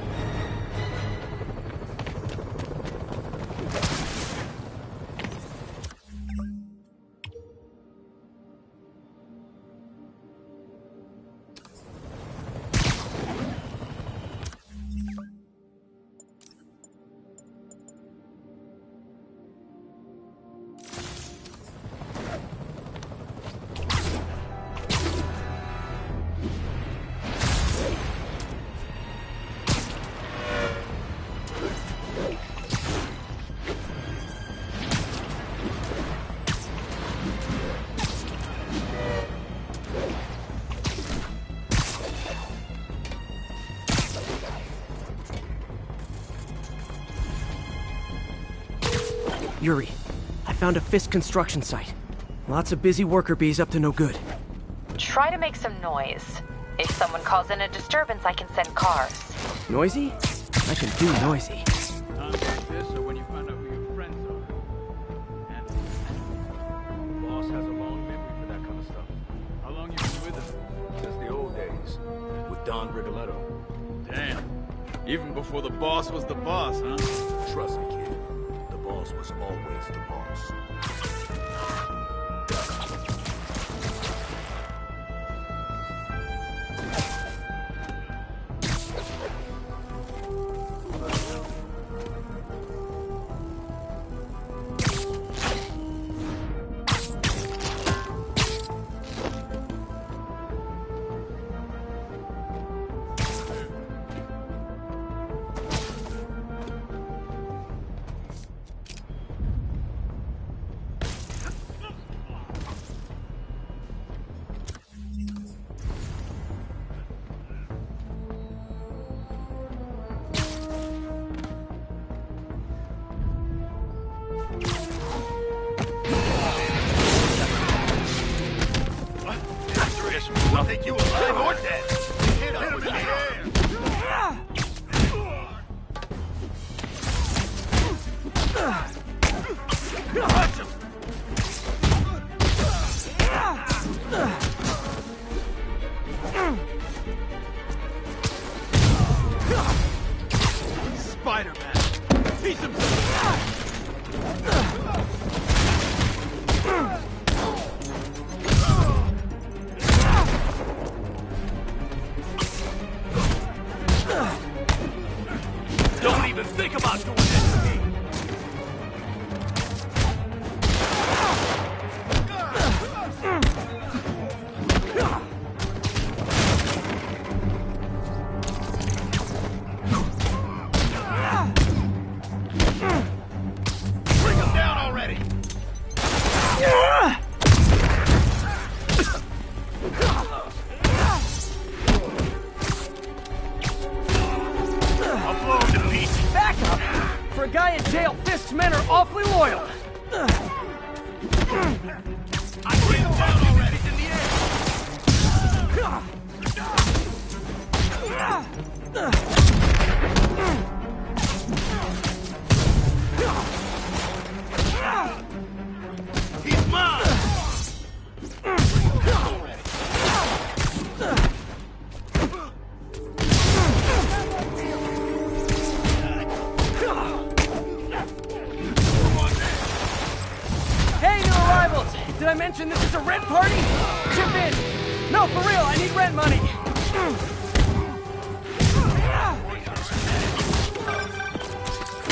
Yuri, I found a Fisk construction site. Lots of busy worker bees up to no good. Try to make some noise. If someone calls in a disturbance, I can send cars. Noisy? I can do noisy. Times like this are when you find out who your friends are. And the boss has a long memory for that kind of stuff. How long you been with him? Since the old days, with Don Rigoletto. Damn. Even before the boss was the boss, huh? Trust me, kid. The boss was always the boss. I'll take you alive or dead. Hit him in the air. Punch him. Spider-Man. Piece him. are awfully loyal. I hit him down already. He's in the air. He's mine. Hey, new arrivals! Did I mention this is a rent party? Chip in! No, for real, I need rent money!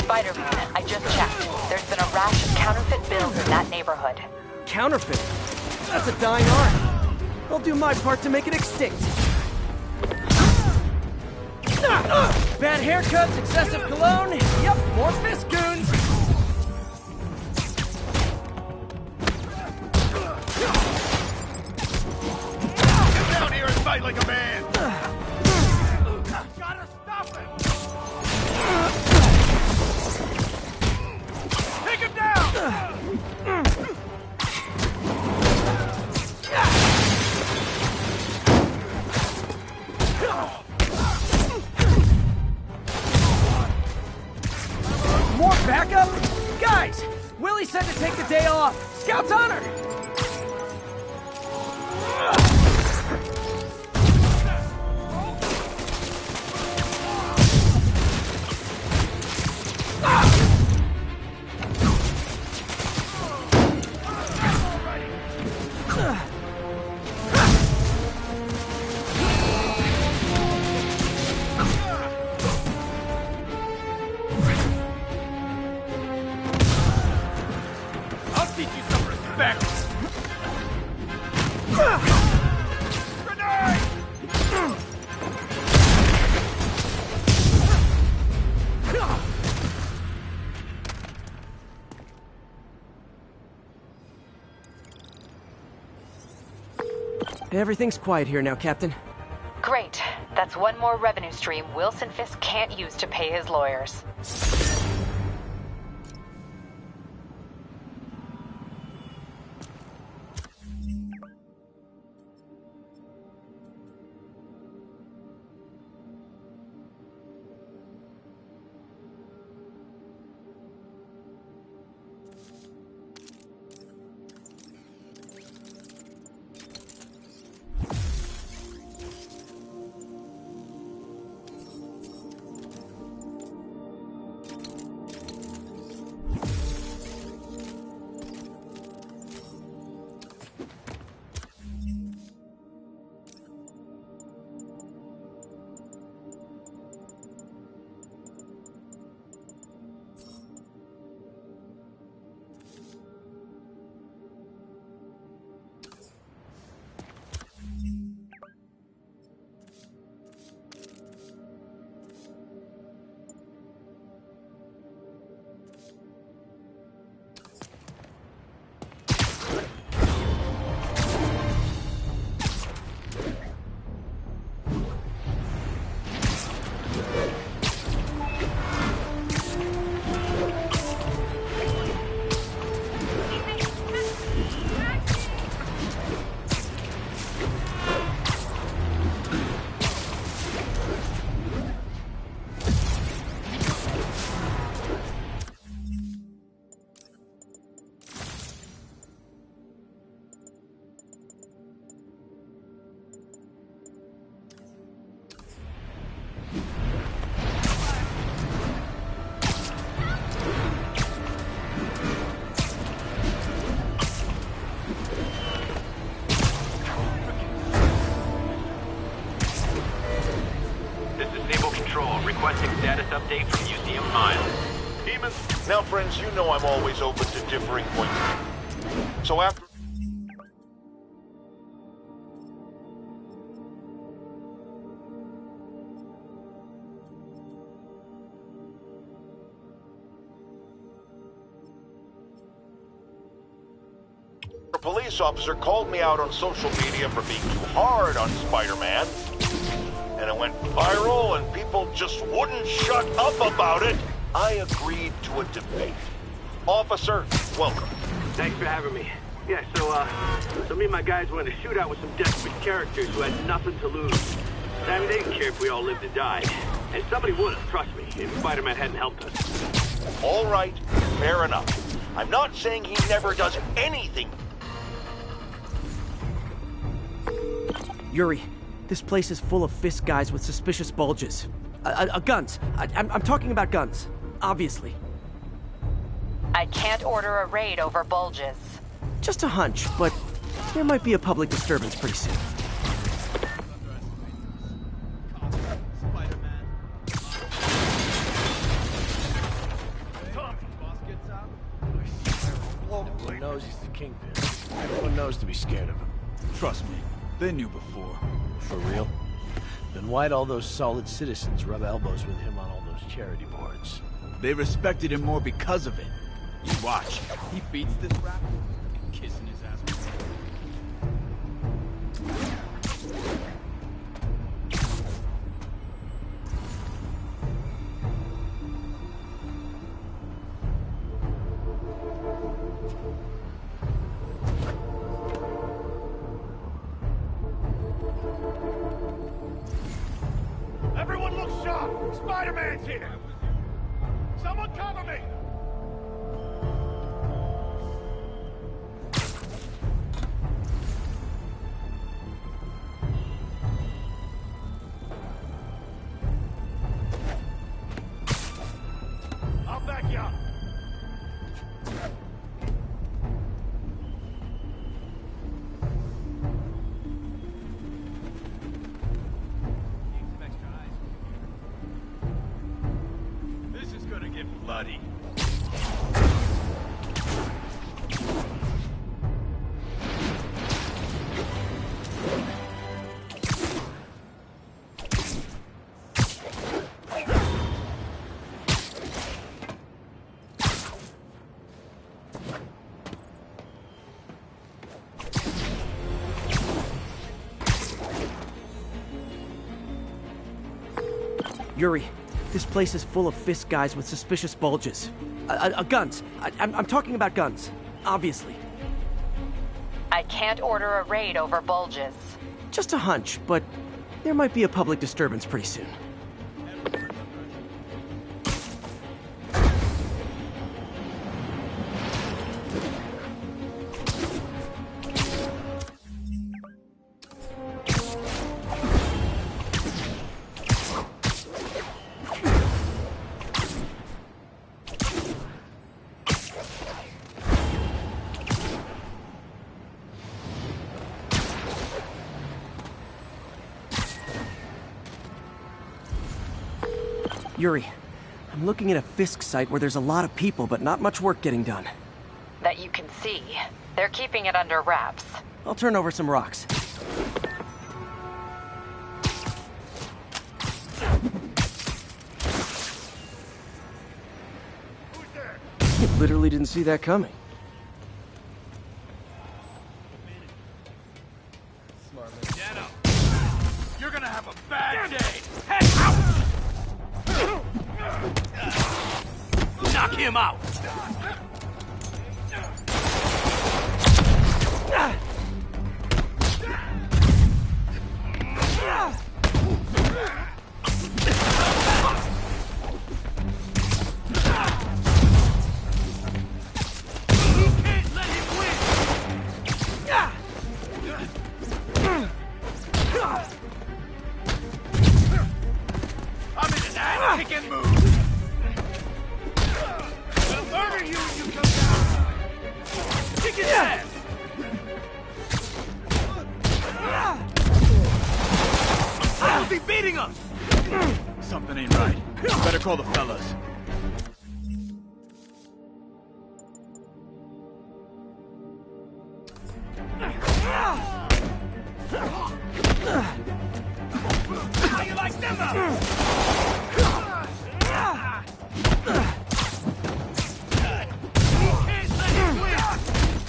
Spider-Man, I just checked. There's been a rash of counterfeit bills in that neighborhood. Counterfeit? That's a dying art. I'll do my part to make it extinct. Bad haircuts, excessive cologne. Yep, more fist goons. Get down here and fight like a man. Gotta stop him. Take him down. More backup? Guys, Willie said to take the day off. Scout's honor! I'll teach you some respect. Grenade! Everything's quiet here now, Captain. Great. That's one more revenue stream Wilson Fisk can't use to pay his lawyers. Requesting status update from Museum Miles. Demon, now friends, you know I'm always open to differing points of view. So after... A police officer called me out on social media for being too hard on Spider-Man. And it went viral and people just wouldn't shut up about it. I agreed to a debate. Officer, welcome. Thanks for having me. Yeah, so me and my guys went in a shootout with some desperate characters who had nothing to lose. I mean, they didn't care if we all lived or died. And somebody would have, trust me, if Spider-Man hadn't helped us. All right, fair enough. I'm not saying he never does anything. Yuri, this place is full of Fisk guys with suspicious bulges. Guns. I'm talking about guns. Obviously. I can't order a raid over bulges. Just a hunch, but there might be a public disturbance pretty soon. Everyone knows he's the Kingpin. Everyone knows to be scared of him. Trust me, they knew before. For real? Then why'd all those solid citizens rub elbows with him on all those charity boards? They respected him more because of it. You watch. He beats this rapper and kissing his ass. Everyone look sharp! Spider-Man's here! Someone cover me! I'll back you up. This is gonna get bloody. Yuri, this place is full of Fisk guys with suspicious bulges. Guns. I'm talking about guns. Obviously. I can't order a raid over bulges. Just a hunch, but there might be a public disturbance pretty soon. Yuri, I'm looking at a Fisk site where there's a lot of people, but not much work getting done. That you can see. They're keeping it under wraps. I'll turn over some rocks. Literally didn't see that coming. Dano, you're gonna have a bad day. Head out! Knock him out! I'm in an ass-kicking mood! We'll murder you when you come down! Kick his ass! How's he beating us? Something ain't right. Better call the fellas. How you like them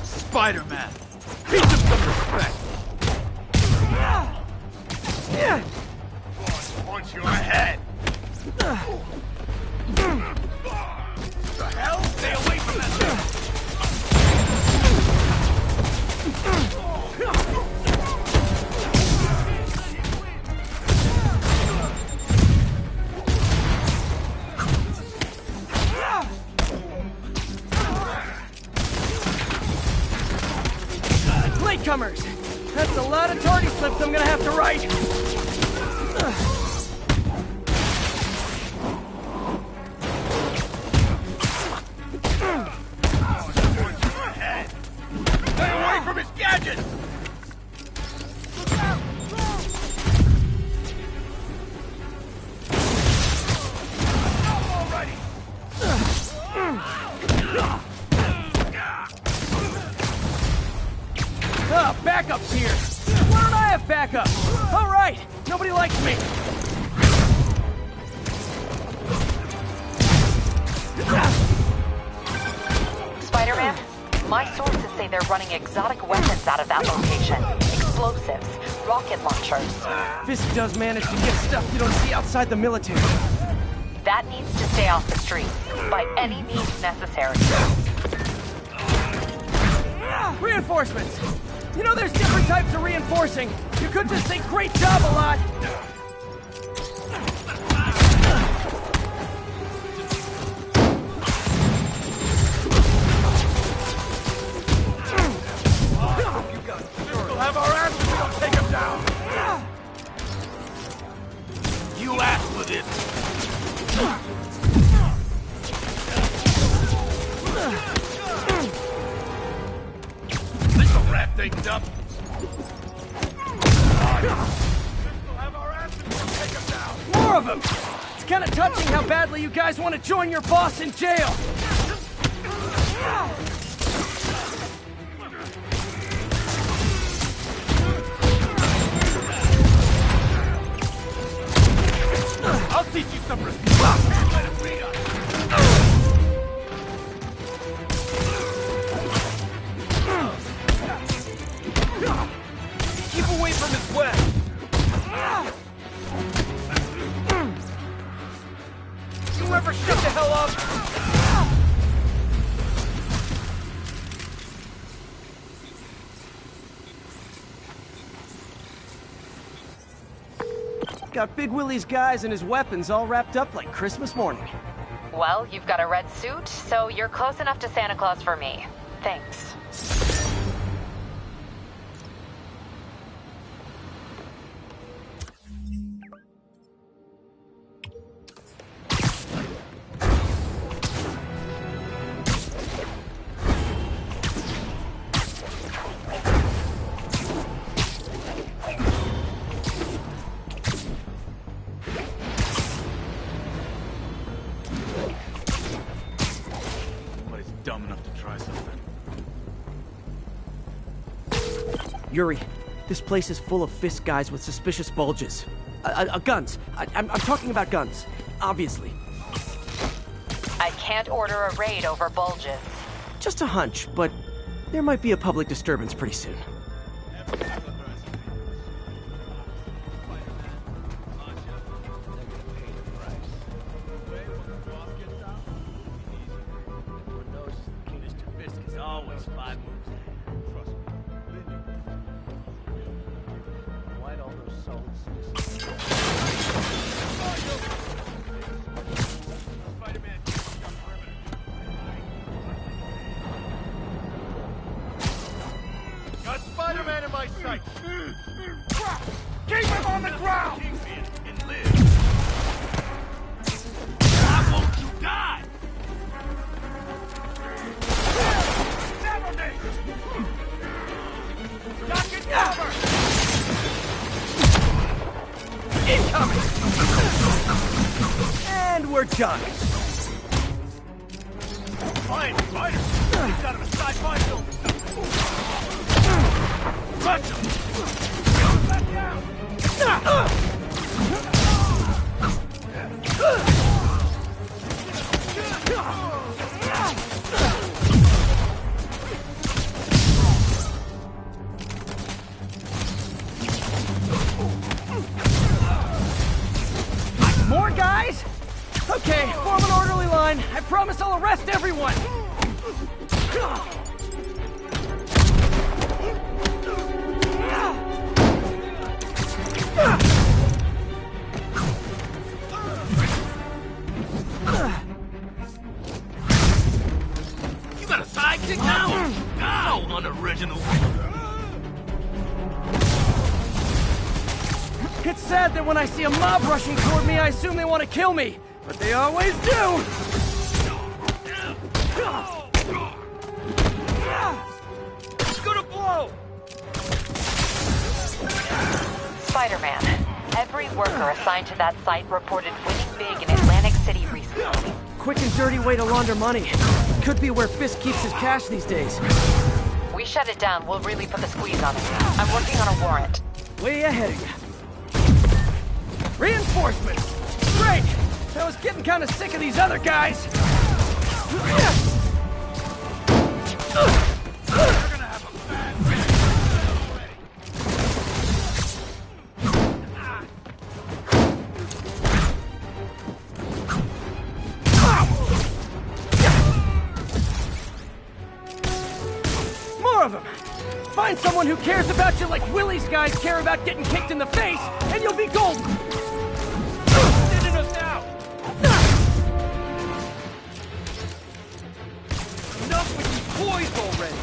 Spider-Man! Teach him some respect! Punch your head! The hell? Stay away from that thing! newcomers. That's a lot of tardy slips I'm gonna have to write. Stay away from his gadget! Backup's here! Why don't I have backup? Alright! Nobody likes me! Spider-Man, my sources say they're running exotic weapons out of that location. Explosives, rocket launchers. Fisk does manage to get stuff you don't see outside the military. That needs to stay off the streets, by any means necessary. Reinforcements! You know there's different types of reinforcing. You could just say great job a lot. We'll have our asses if we don't take him down! You asked for this! This'll wrap things up! More of them! It's kind of touching how badly you guys want to join your boss in jail! I'll teach you some respect! Let him beat us! Keep away from his web! You ever shut the hell up? Got Big Willie's guys and his weapons all wrapped up like Christmas morning. Well, you've got a red suit, so you're close enough to Santa Claus for me. Thanks. Yuri, this place is full of Fisk guys with suspicious bulges. Guns. I'm talking about guns, obviously. I can't order a raid over bulges. Just a hunch, but there might be a public disturbance pretty soon. Got Spider-Man in my sights! Keep him on the ground! And live! Why won't you die? Never me! Duck and cover! Incoming! And we're done. Fine, Spider! He's got him a sci-fi film. Punch him! Back down! More guys? Okay, form an orderly line. I promise I'll arrest everyone. You got a sidekick now? How unoriginal! It's sad that when I see a mob rushing toward me, I assume they want to kill me. But they always do! Go to blow! Spider-Man, every worker assigned to that site reported winning big in Atlantic City recently. Quick and dirty way to launder money. Could be where Fisk keeps his cash these days. We shut it down, we'll really put the squeeze on it. I'm working on a warrant. Way ahead of you. Reinforcements! Great! I was getting kind of sick of these other guys. More of them! Find someone who cares about you like Willie's guys care about getting kicked in the face, and you'll be golden! Us now! Enough with these boys already!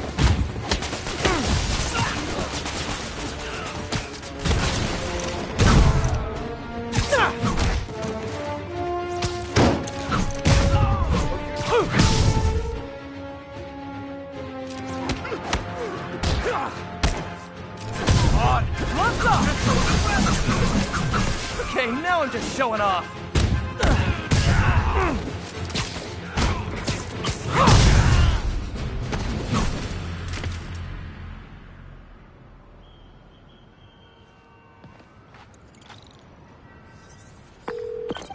Okay, now I'm just showing off.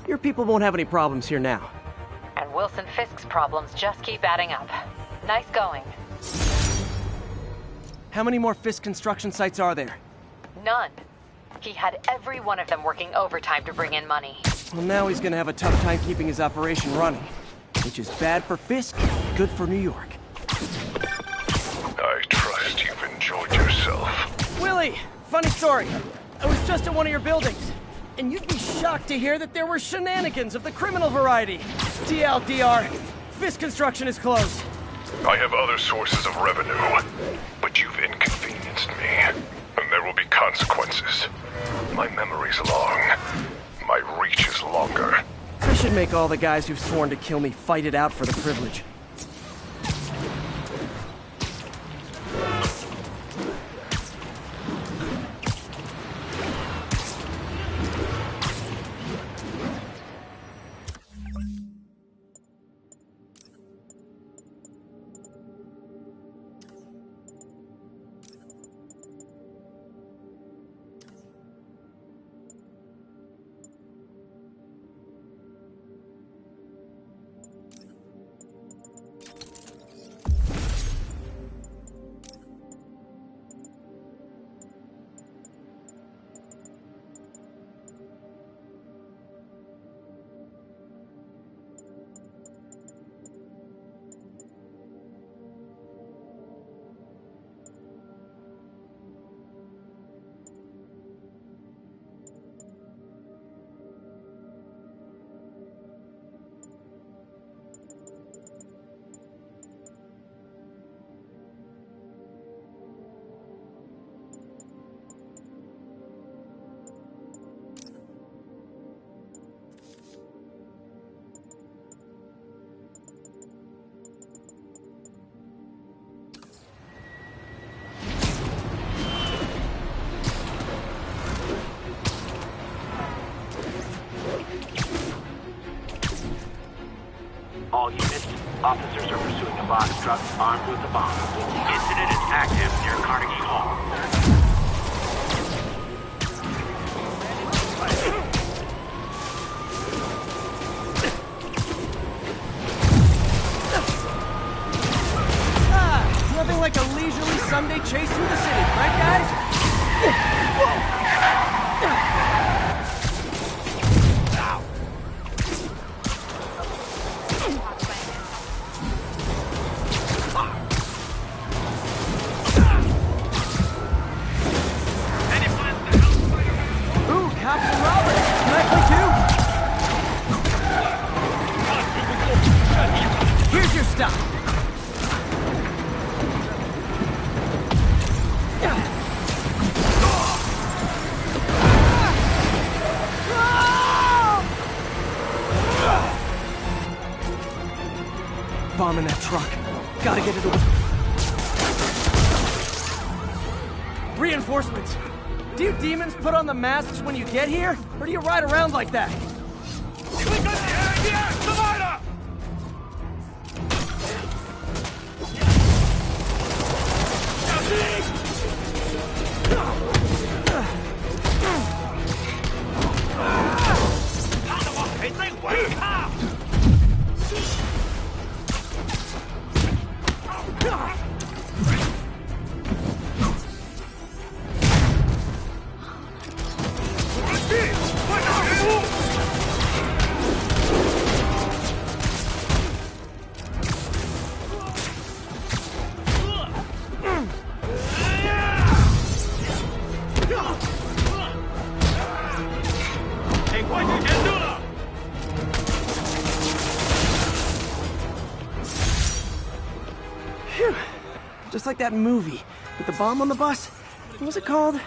Your people won't have any problems here now. And Wilson Fisk's problems just keep adding up. Nice going. How many more Fisk construction sites are there? None. He had every one of them working overtime to bring in money. Well, now he's gonna have a tough time keeping his operation running. Which is bad for Fisk, good for New York. I trust you've enjoyed yourself. Willie, funny story. I was just at one of your buildings, and you'd be shocked to hear that there were shenanigans of the criminal variety. TLDR, Fisk Construction is closed. I have other sources of revenue, but you've inconvenienced me, and there will be consequences. My memory's long. My reach is longer. I should make all the guys who've sworn to kill me fight it out for the privilege. All units, officers are pursuing a box truck armed with a bomb. Incident is active near Carnegie Hall. Nothing like a leisurely Sunday chase through the city, right guys? Ooh, cops and robbers! Can I play too? Here's your stuff. bomb in that truck. Gotta get it away. Reinforcements! Do you demons put on the masks when you get here? Or do you ride around like that? Just like that movie with the bomb on the bus. What was it called?